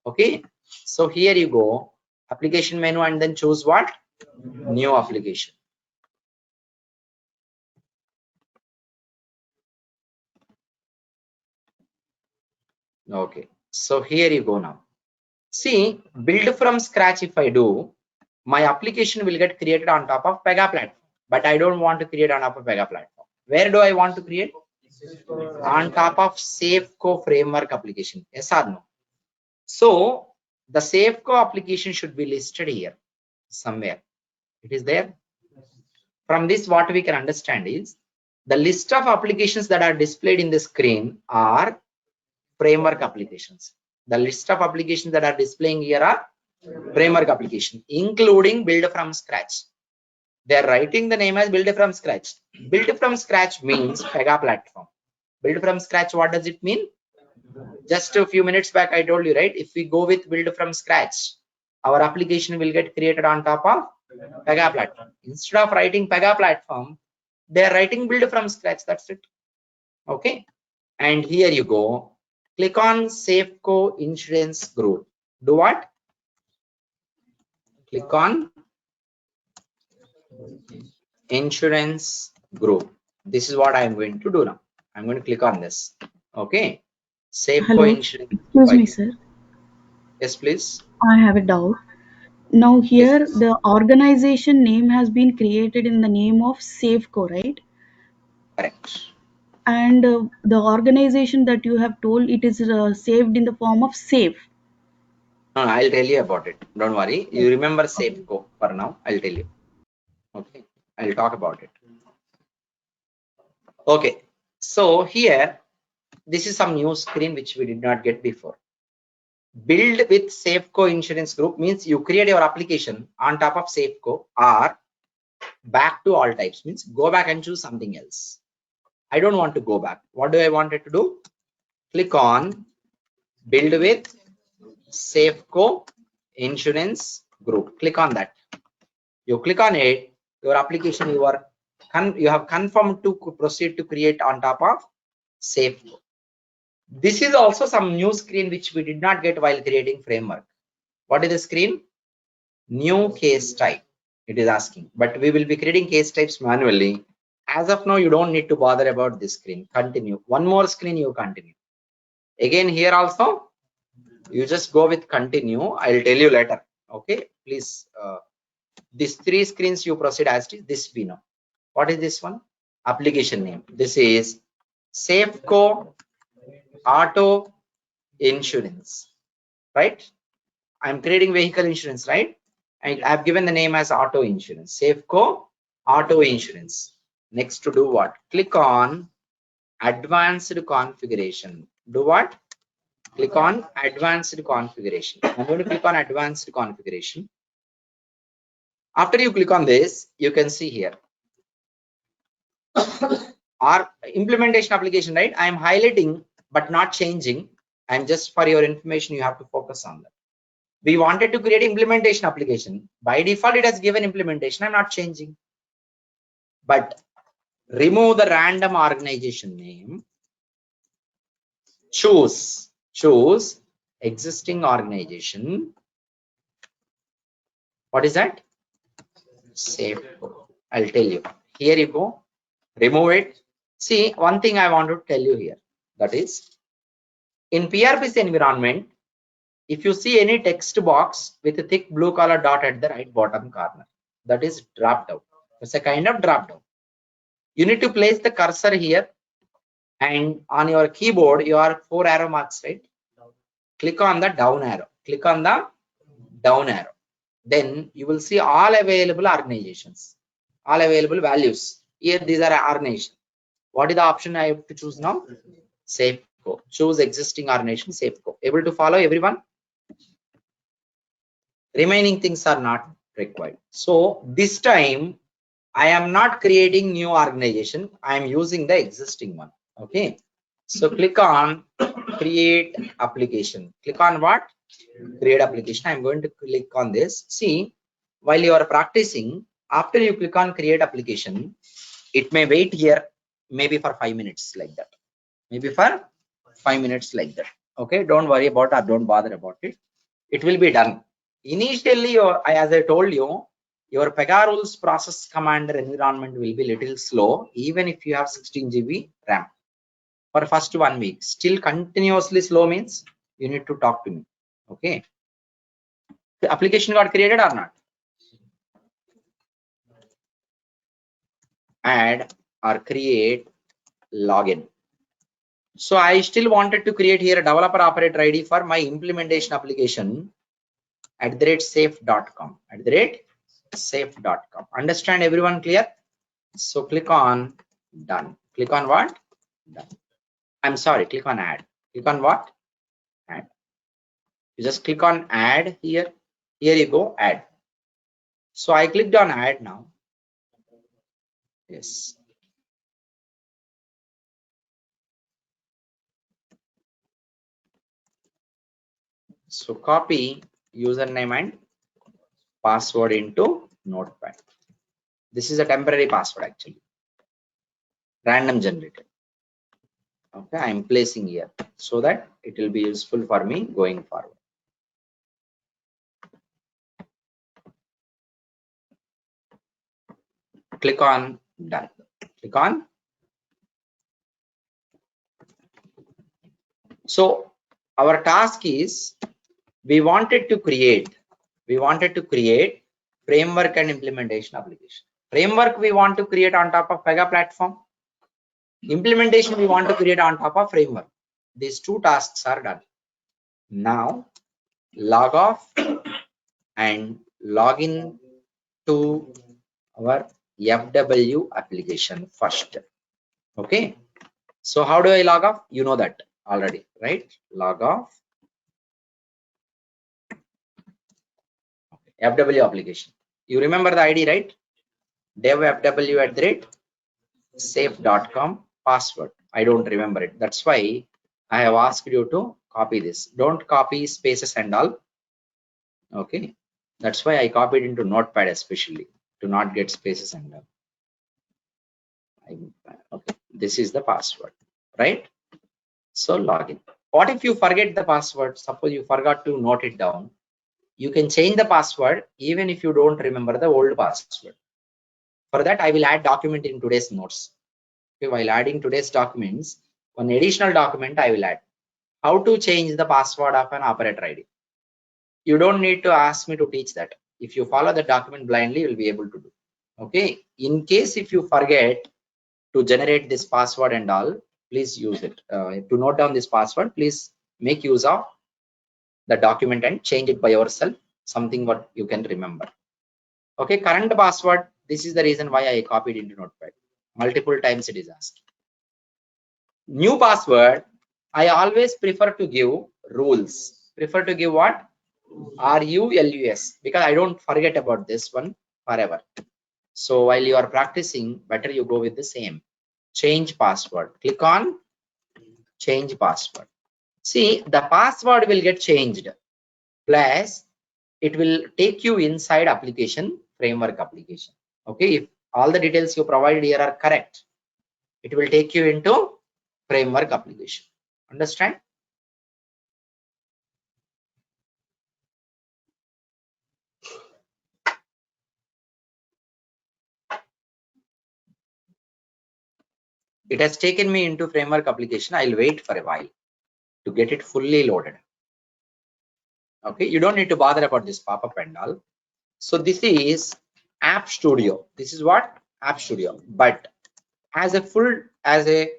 Okay. So here you go, application menu and then choose what? New application. Okay. So here you go now. See, build from scratch if I do, my application will get created on top of Pega platform. But I don't want to create on top of Pega platform. Where do I want to create? On top of Safeco framework application. Yes or no? So the Safeco application should be listed here somewhere. It is there. From this, what we can understand is the list of applications that are displayed in the screen are framework applications. The list of applications that are displaying here are framework application, including build from scratch. They are writing the name as build from scratch. Build from scratch means Pega platform. Build from scratch, what does it mean? Just a few minutes back I told you, right? If we go with build from scratch, our application will get created on top of Pega platform. Instead of writing Pega platform, they are writing build from scratch. That's it. Okay. And here you go. Click on Safeco Insurance Group. Do what? Click on Insurance Group. This is what I'm going to do now. I'm going to click on this. Okay. Safeco Hello. Insurance. Excuse me, sir. Yes, please. I have a doubt. Now Yes, here please. the organization name has been created in the name of Safeco, right? Correct. And the organization that you have told, it is saved in the form of Safe. No, I'll tell you about it. Don't worry. You remember Okay. Safeco for now. I'll tell you. Okay. I'll talk about it. Okay. So here, this is some new screen which we did not get before. Build with Safeco Insurance Group means you create your application on top of Safeco or back to all types means go back and choose something else. I don't want to go back. What do I want it to do? Click on build with Safeco Insurance Group. Click on that. You click on it, your application you have confirmed to proceed to create on top of Safeco. This is also some new screen which we did not get while creating framework. What is the screen? New case type. It is asking, but we will be creating case types manually. As of now, you don't need to bother about this screen. Continue. One more screen, you continue. Again, here also, you just go with continue. I'll tell you later. Okay, please. These three screens you proceed as it is. This we know. What is this one? Application name. This is Safeco Auto Insurance, right? I'm creating vehicle insurance, right? And I've given the name as auto insurance. Safeco Auto Insurance. Next to do what? Click on advanced configuration. Do what? Click on advanced configuration. I'm going to click on advanced configuration. After you click on this, you can see here our implementation application, right? I am highlighting but not changing. I'm just for your information, you have to focus on that. We wanted to create implementation application. By default, it has given implementation. I'm not changing. But remove the random organization name. Choose existing organization. What is that? Save. I'll tell you. Here you go. Remove it. See, one thing I want to tell you here. That is, in PRPC environment, if you see any text box with a thick blue color dot at the right bottom corner, that is drop down. It's a kind of drop down. You need to place the cursor here, and on your keyboard, you are 4 arrow marks, right? Click on the down arrow. Click on the down arrow. Then you will see all available organizations, all available values. Here, these are organizations. What is the option I have to choose now? Save go. Choose existing organization, save go. Able to follow everyone? Remaining things are not required. So this time I am not creating new organization. I am using the existing one. Okay. So click on create application. Click on what? Create application. I'm going to click on this. See, while you are practicing, after you click on create application, it may wait here maybe for 5 minutes like that. Maybe for 5 minutes like that. Okay. Don't worry about it. Don't bother about it. It will be done. Initially, as I told you, your Pega rules process commander environment will be little slow, even if you have 16 GB RAM. For first 1 week, still continuously slow means you need to talk to me. Okay. The application got created or not? Add or create login. So I still wanted to create here a developer operator ID for my implementation application @safe.com. @safe.com. Understand everyone clear? So click on done. Click on what? Done. I'm sorry, click on add. Click on what? Add. You just click on add here. Here you go, add. So I clicked on add now. Yes. So copy username and password into Notepad. This is a temporary password actually. Random generated. Okay, I am placing here so that it will be useful for me going forward. Click on done. Click on. So our task is we wanted to create framework and implementation application. Framework we want to create on top of Pega platform. Implementation we want to create on top of framework. These two tasks are done. Now log off and log in to our FW application first. Okay. So how do I log off? You know that already, right? Log off. FW application. You remember the ID, right? Dev FW @safe.com password. I don't remember it. That's why I have asked you to copy this. Don't copy spaces and all. Okay. That's why I copied into Notepad especially to not get spaces and all. Okay. This is the password, right? So login. What if you forget the password? Suppose you forgot to note it down. You can change the password even if you don't remember the old password. For that, I will add document in today's notes. Okay, while adding today's documents, one additional document I will add. How to change the password of an operator ID. You don't need to ask me to teach that. If you follow the document blindly, you will be able to do. Okay. In case if you forget to generate this password and all, please use it. To note down this password, please make use of the document and change it by yourself. Something what you can remember. Okay, current password. This is the reason why I copied into Notepad. Multiple times it is asked. New password, I always prefer to give rules. Prefer to give what? RULUS, because I don't forget about this one forever. So while you are practicing, better you go with the same. Change password. Click on change password. See, the password will get changed. Plus, it will take you inside application, framework application. Okay, if all the details you provided here are correct, it will take you into framework application. Understand? It has taken me into framework application. I'll wait for a while to get it fully loaded. Okay, you don't need to bother about this pop-up and all. So this is App Studio. This is what? App Studio. But as a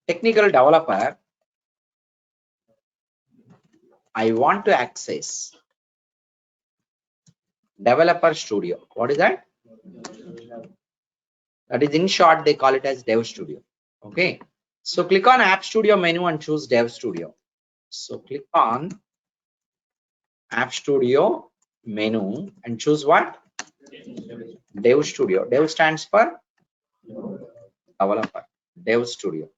technical developer, I want to access Developer Studio. What is that? That is, in short, they call it as Dev Studio. Okay. So click on App Studio menu and choose Dev Studio. So click on App Studio menu and choose what? Dev Studio. Dev stands for developer. Dev Studio.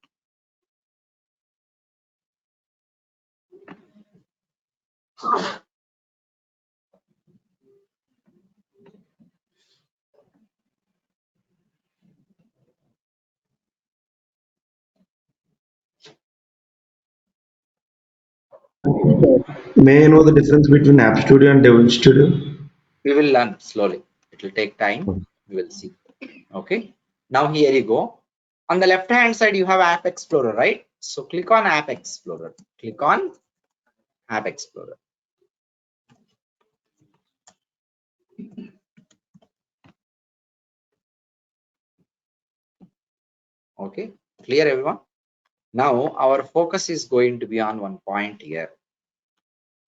May I know the difference between App Studio and Dev Studio? We will learn slowly. It will take time. We will see. Okay. Now here you go. On the left hand side, you have App Explorer, right? So click on App Explorer. Click on App Explorer. Okay. Clear, everyone? Now our focus is going to be on one point here.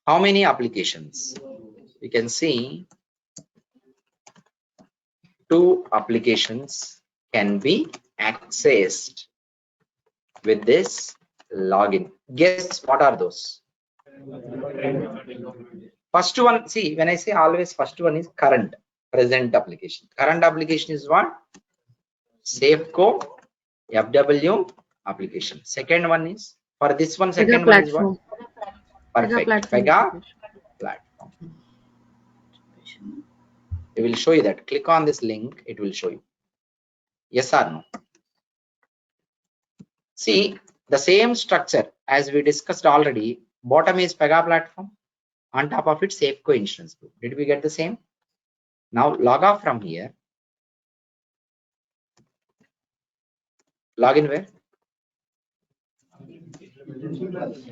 How many applications? We can see 2 applications can be accessed with this login. Guess what are those? First one, see, when I say always, first one is current, present application. Current application is what? Safeco FW application. Second one is, for this one, Pega second one is what? platform. Pega Perfect. platform Pega application. platform. It will show you that. Click on this link, it will show you. Yes or no? See, the same structure as we discussed already. Bottom is Pega platform. On top of it, Safeco insurance group. Did we get the same? Now log off from here. Log in where?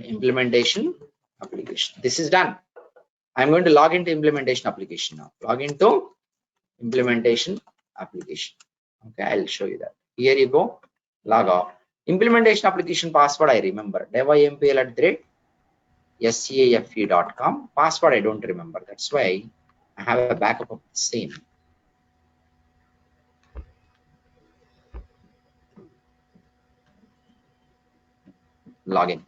Implementation application. This is done. I'm going to log into implementation application now. Log into implementation application. Okay, I'll show you that. Here you go. Log off. Implementation application password I remember. devimpl@safe.com. Password I don't remember. That's why I have a backup of the same. Login.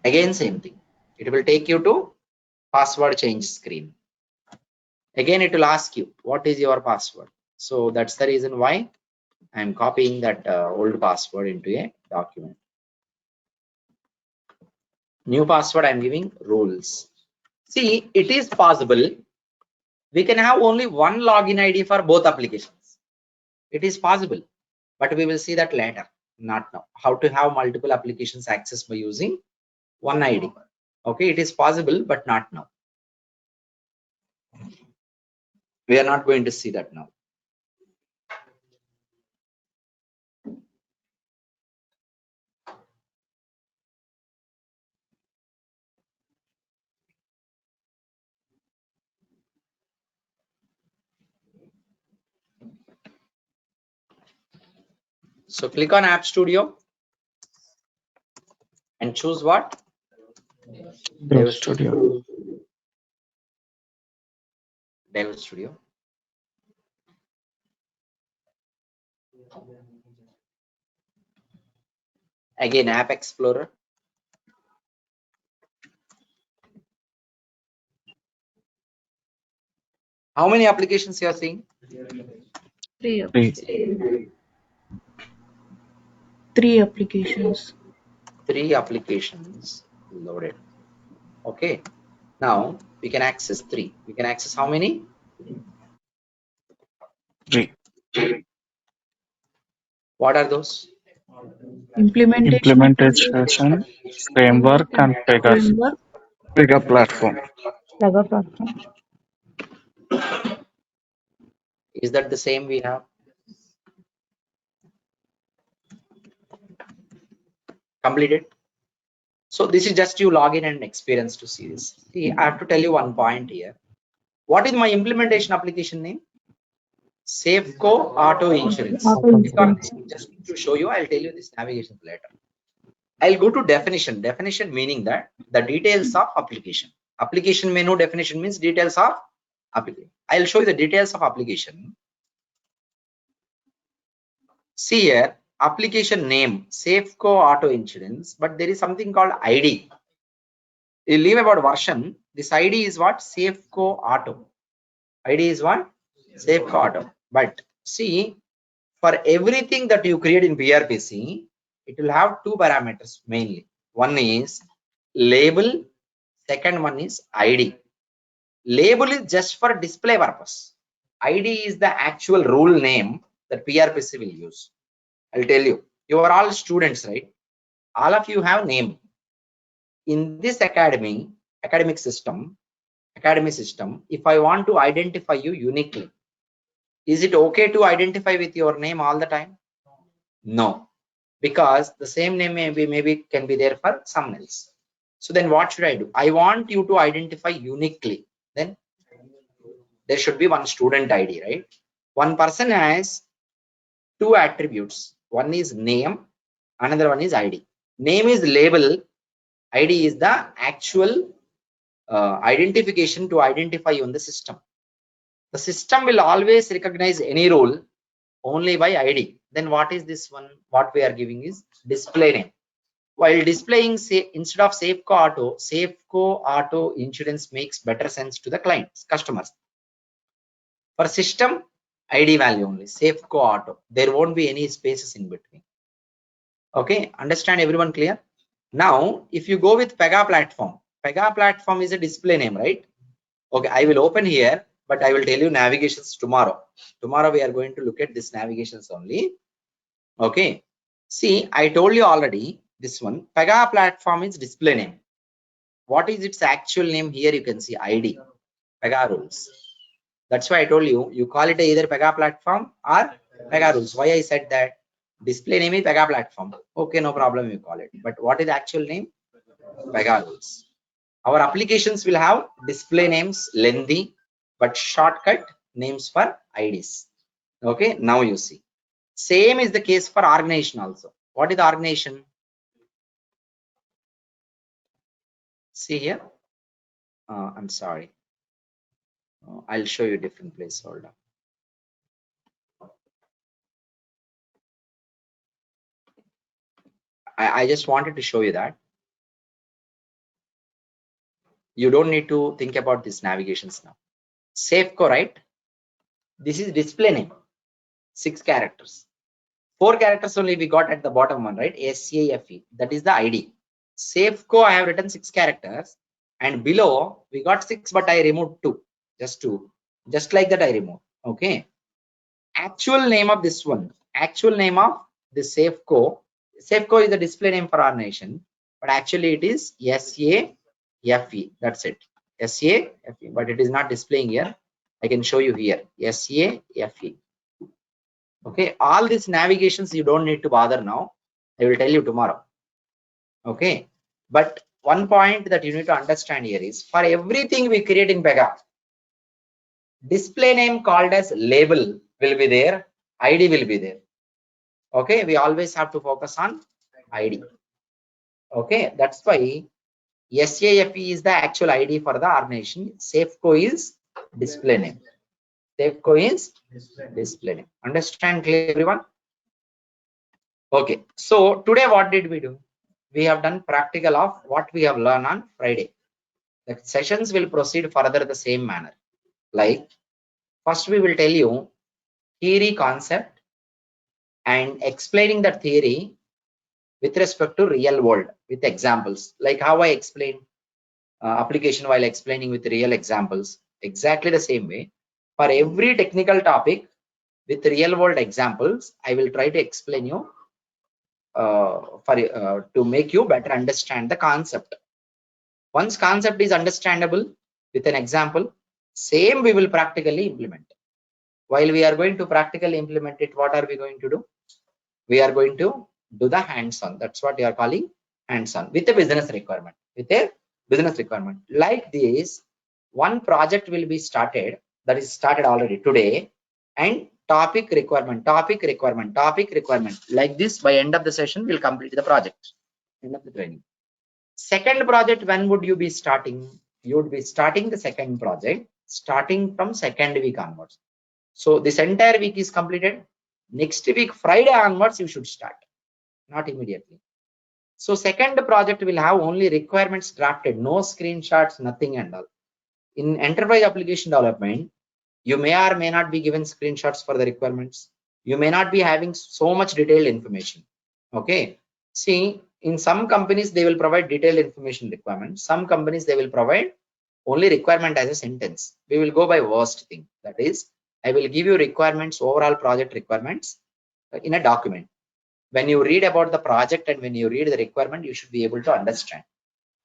Again, same thing. It will take you to password change screen. Again, it will ask you, what is your password? So that's the reason why I'm copying that old password into a document. New password, I'm giving rules. See, it is possible we can have only one login ID for both applications. It is possible, but we will see that later, not now. How to have multiple applications access by using one ID. Okay, it is possible, but not now. We are not going to see that now. So click on App Studio and choose what? Dev Studio. Dev Studio. Again, App Explorer. How many applications you are seeing? 3 3. 3 applications. 3 applications loaded. Okay. Now we can access 3. We can access how many? 3. What are those? Implementation of Implementation, framework, and framework. Pega platform. Pega platform. Is that the same we have? Completed. So this is just you log in and experience to see this. See, I have to tell you one point here. What is my implementation application name? Safeco Auto Insurance. Auto insurance. Just to show you, I'll tell you this navigation later. I'll go to definition. Definition meaning that the details of application. Application menu definition means details of application. I'll show you the details of application. See here, application name Safeco Auto Insurance, but there is something called ID. You leave about version. This ID is what? Safeco Auto. ID is what? Safeco Auto. But see, for everything that you create in PRPC, it will have 2 parameters mainly. One is label, second one is ID. Label is just for display purpose. ID is the actual rule name that PRPC will use. I'll tell you, you are all students, right? All of you have name. In this academic system, if I want to identify you uniquely, is it okay to identify with your name all the time? No, because the same name maybe can be there for someone else. So then what should I do? I want you to identify uniquely. Then there should be one student ID, right? One person has 2 attributes. One is name, another one is ID. Name is label, ID is the actual identification to identify you in the system. The system will always recognize any role only by ID. Then what is this one? What we are giving is display name. While displaying, say, instead of Safeco Auto Insurance makes better sense to the clients, customers. For system, ID value only, Safeco Auto. There won't be any spaces in between. Okay, understand everyone clear? Now, if you go with Pega platform is a display name, right? Okay, I will open here, but I will tell you navigations tomorrow. Tomorrow we are going to look at this navigations only. Okay, see, I told you already this one. Pega platform is display name. What is its actual name? Here you can see ID, Pega rules. That's why I told you, you call it either Pega platform or Pega rules. Why I said that? Display name is Pega platform. Okay, no problem, you call it. But what is the actual name? Pega rules. Our applications will have display names lengthy, but shortcut names for IDs. Okay, now you see. Same is the case for organization also. What is the organization? See here. I'm sorry. I'll show you different place. Hold on. I just wanted to show you that. You don't need to think about these navigations now. Safeco, right? This is display name. 6 characters. 4 characters only we got at the bottom one, right? SAFE. That is the ID. Safeco, I have written 6 characters, and below we got 6, but I removed 2. Just like that I removed. Okay. Actual name of this one. Actual name of the Safeco. Safeco is the display name for our nation, but actually it is SAFE. That's it. SAFE, but it is not displaying here. I can show you here. SAFE. Okay, all these navigations you don't need to bother now. I will tell you tomorrow. Okay, but one point that you need to understand here is for everything we create in Pega, display name called as label will be there, ID will be there. Okay, we always have to focus on ID. Okay, that's why SAFE is the actual ID for the organization. Safeco is display name. Safeco is display name. Understand clear, everyone? Okay, so today what did we do? We have done practical of what we have learned on Friday. The sessions will proceed further the same manner. Like, first we will tell you theory concept and explaining that theory with respect to real world with examples, like how I explain application while explaining with real examples. Exactly the same way for every technical topic with real world examples, I will try to explain you to make you better understand the concept. Once concept is understandable with an example, same we will practically implement. While we are going to practically implement it, what are we going to do? We are going to do the hands-on. That's what we are calling hands-on with a business requirement. With a business requirement like this, one project will be started, that is started already today, and topic requirement, topic requirement, topic requirement. Like this, by end of the session, we'll complete the project. End of the training. Second project, when would you be starting? You would be starting the second project starting from second week onwards. So this entire week is completed. Next week, Friday onwards, you should start, not immediately. So second project will have only requirements drafted, no screenshots, nothing and all. In enterprise application development, you may or may not be given screenshots for the requirements. You may not be having so much detailed information. Okay. See, in some companies, they will provide detailed information requirements. Some companies, they will provide only requirement as a sentence. We will go by worst thing. That is, I will give you requirements, overall project requirements in a document. When you read about the project and when you read the requirement, you should be able to understand.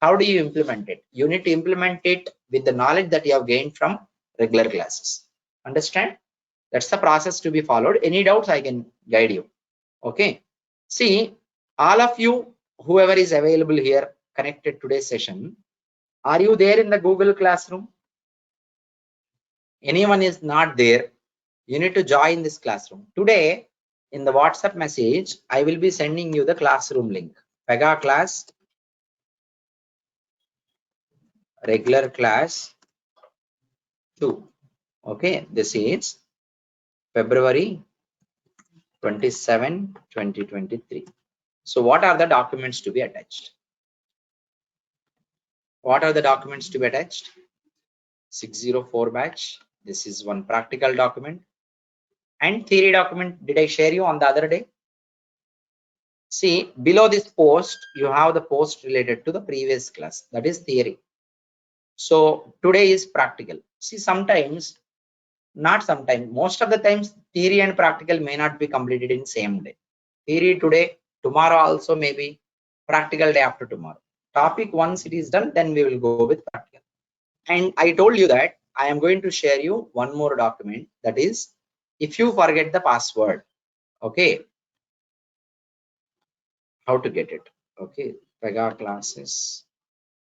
How do you implement it? You need to implement it with the knowledge that you have gained from regular classes. Understand? That's the process to be followed. Any doubts, I can guide you. Okay. See, all of you, whoever is available here, connected today's session, are you there in the Google Classroom? Anyone is not there, you need to join this classroom. Today, in the WhatsApp message, I will be sending you the classroom link. Pega class, regular class 2. Okay, this is February 27, 2023. So what are the documents to be attached? What are the documents to be attached? 604 batch. This is one practical document. And theory document, did I share you on the other day? See, below this post, you have the post related to the previous class. That is theory. So today is practical. See, sometimes, not sometimes, most of the times, theory and practical may not be completed in same day. Theory today, tomorrow also maybe, practical day after tomorrow. Topic once it is done, then we will go with practical. And I told you that I am going to share you one more document. That is, if you forget the password, okay, how to get it? Okay, Pega classes,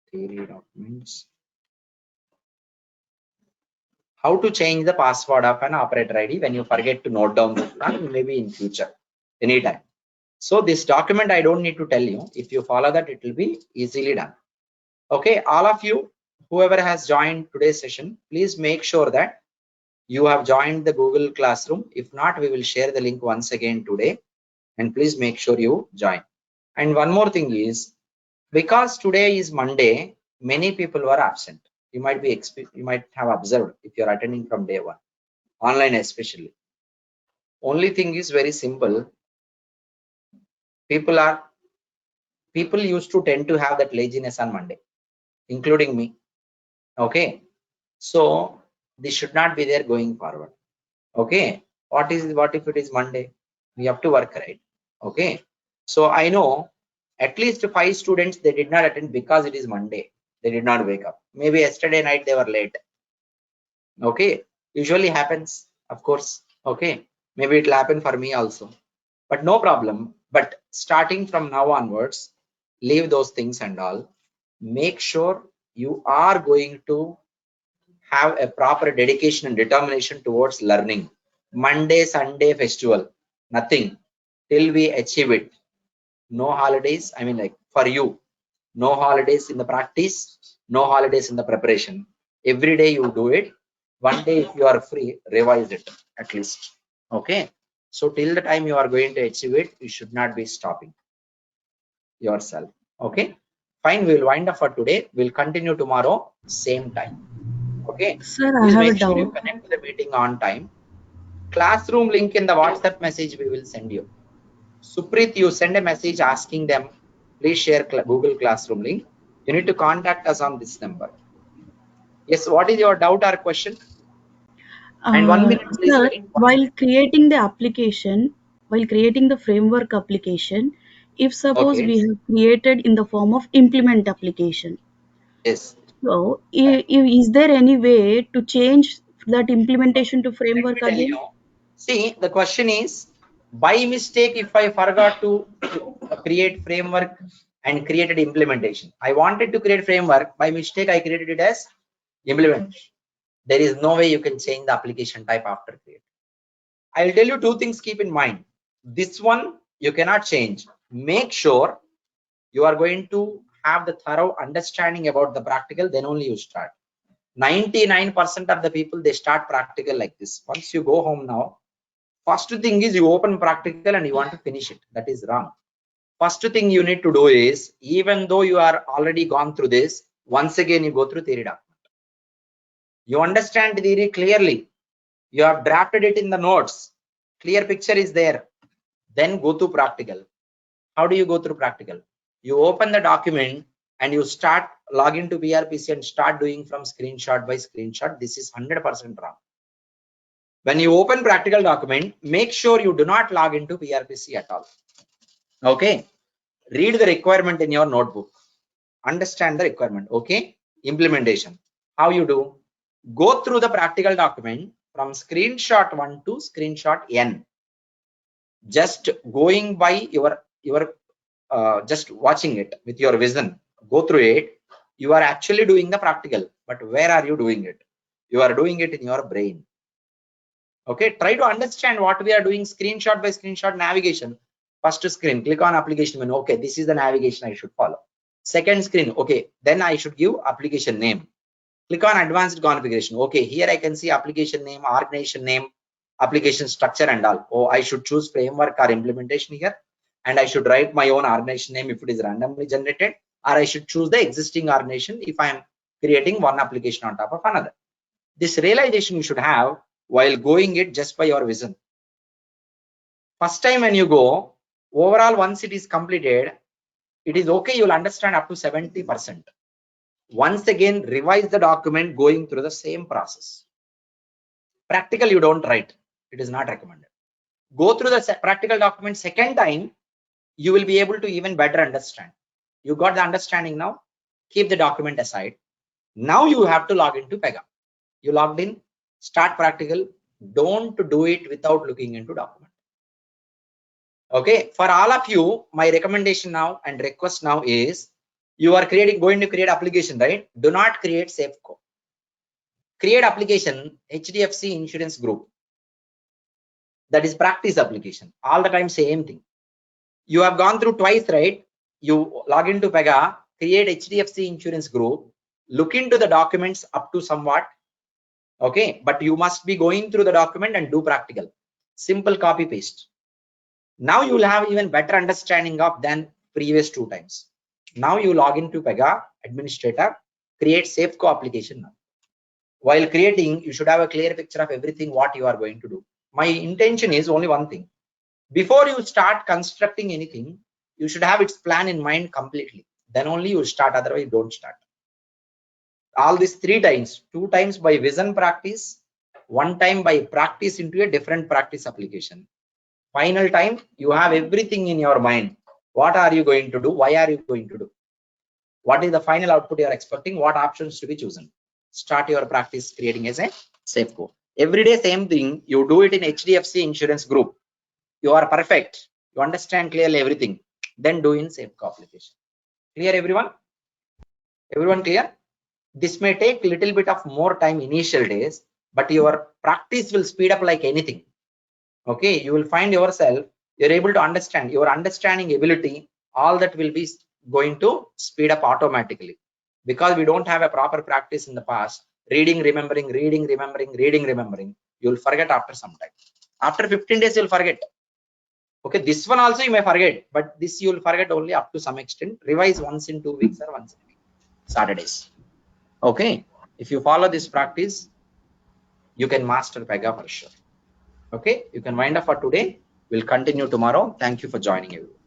theory documents. How to change the password of an operator ID when you forget to note down the plan, maybe in future, anytime. So this document, I don't need to tell you. If you follow that, it will be easily done. Okay, all of you, whoever has joined today's session, please make sure that you have joined the Google Classroom. If not, we will share the link once again today. And please make sure you join. And one more thing is, because today is Monday, many people were absent. You might have observed if you're attending from day one, online especially. Only thing is very simple. People used to tend to have that laziness on Monday, including me. Okay, so this should not be there going forward. Okay, what if it is Monday? We have to work, right? Okay, so I know at least 5 students, they did not attend because it is Monday. They did not wake up. Maybe yesterday night they were late. Okay, usually happens, of course. Okay, maybe it will happen for me also, but no problem. But starting from now onwards, leave those things and all. Make sure you are going to have a proper dedication and determination towards learning. Monday, Sunday festival, nothing till we achieve it. No holidays. I mean, like for you, no holidays in the practice, no holidays in the preparation. Every day you do it. One day, if you are free, revise it at least. Okay. So till the time you are going to achieve it, you should not be stopping yourself. Okay, fine. We'll wind up for today. We'll continue tomorrow, same time. Okay, Sir, I please have a make sure you doubt. connect to the meeting on time. Classroom link in the WhatsApp message we will send you. Supreet, you send a message asking them, please share Google Classroom link. You need to contact us on this number. Yes, what is your doubt or question? And 1 minute, please Sir, wait. 1 while minute. creating the application, while creating the framework application, if suppose Okay. we have created in the form of implement application, Yes. so is there any way to change that implementation to Let framework me tell again? you. See, the question is, by mistake, if I forgot to create framework and created implementation, I wanted to create framework, by mistake, I created it as implementation. There is no way you can change the application type after create. I'll tell you two things, keep in mind. This one, you cannot change. Make sure you are going to have the thorough understanding about the practical, then only you start. 99% of the people, they start practical like this. Once you go home now, first thing is you open practical and you want to finish it. That is wrong. First thing you need to do is, even though you are already gone through this, once again you go through theory document. You understand theory clearly. You have drafted it in the notes. Clear picture is there. Then go to practical. How do you go through practical? You open the document and you start log into PRPC and start doing from screenshot by screenshot. This is 100% wrong. When you open practical document, make sure you do not log into PRPC at all. Okay. Read the requirement in your notebook. Understand the requirement. Okay. Implementation. How you do? Go through the practical document from screenshot 1 to screenshot N. Just going by your just watching it with your vision, go through it. You are actually doing the practical, but where are you doing it? You are doing it in your brain. Okay, try to understand what we are doing. Screenshot by screenshot navigation. First screen, click on application menu. Okay, this is the navigation I should follow. Second screen, okay, then I should give application name. Click on advanced configuration. Okay, here I can see application name, organization name, application structure and all. Oh, I should choose framework or implementation here, and I should write my own organization name if it is randomly generated, or I should choose the existing organization if I am creating one application on top of another. This realization you should have while going it just by your vision. First time when you go, overall once it is completed, it is okay, you'll understand up to 70%. Once again, revise the document going through the same process. Practical you don't write, it is not recommended. Go through the practical document second time, you will be able to even better understand. You got the understanding now, keep the document aside. Now you have to log into Pega. You logged in, start practical. Don't do it without looking into document. Okay, for all of you, my recommendation now and request now is, you are going to create application, right? Do not create Safeco. Create application HDFC Insurance Group. That is practice application. All the time same thing. You have gone through twice, right? You log into Pega, create HDFC Insurance Group, look into the documents up to somewhat. Okay, but you must be going through the document and do practical. Simple copy paste. Now you will have even better understanding of than previous 2 times. Now you log into Pega administrator, create Safeco application now. While creating, you should have a clear picture of everything what you are going to do. My intention is only one thing. Before you start constructing anything, you should have its plan in mind completely. Then only you start, otherwise don't start. All these 3 times, 2 times by vision practice, 1 time by practice into a different practice application. Final time, you have everything in your mind. What are you going to do? Why are you going to do? What is the final output you are expecting? What options to be chosen? Start your practice creating as a Safeco. Every day, same thing. You do it in HDFC Insurance Group. You are perfect. You understand clearly everything. Then do in Safeco application. Clear, everyone? Everyone clear? This may take a little bit of more time initial days, but your practice will speed up like anything. Okay, you will find yourself, you're able to understand, your understanding ability, all that will be going to speed up automatically, because we don't have a proper practice in the past. Reading, remembering, reading, remembering, reading, remembering, you'll forget after some time. After 15 days you'll forget. Okay, this one also you may forget, but this you will forget only up to some extent. Revise once in 2 weeks or once in a week, Saturdays. Okay, if you follow this practice, you can master Pega for sure. Okay, you can wind up for today. We'll continue tomorrow. Thank you for joining everyone.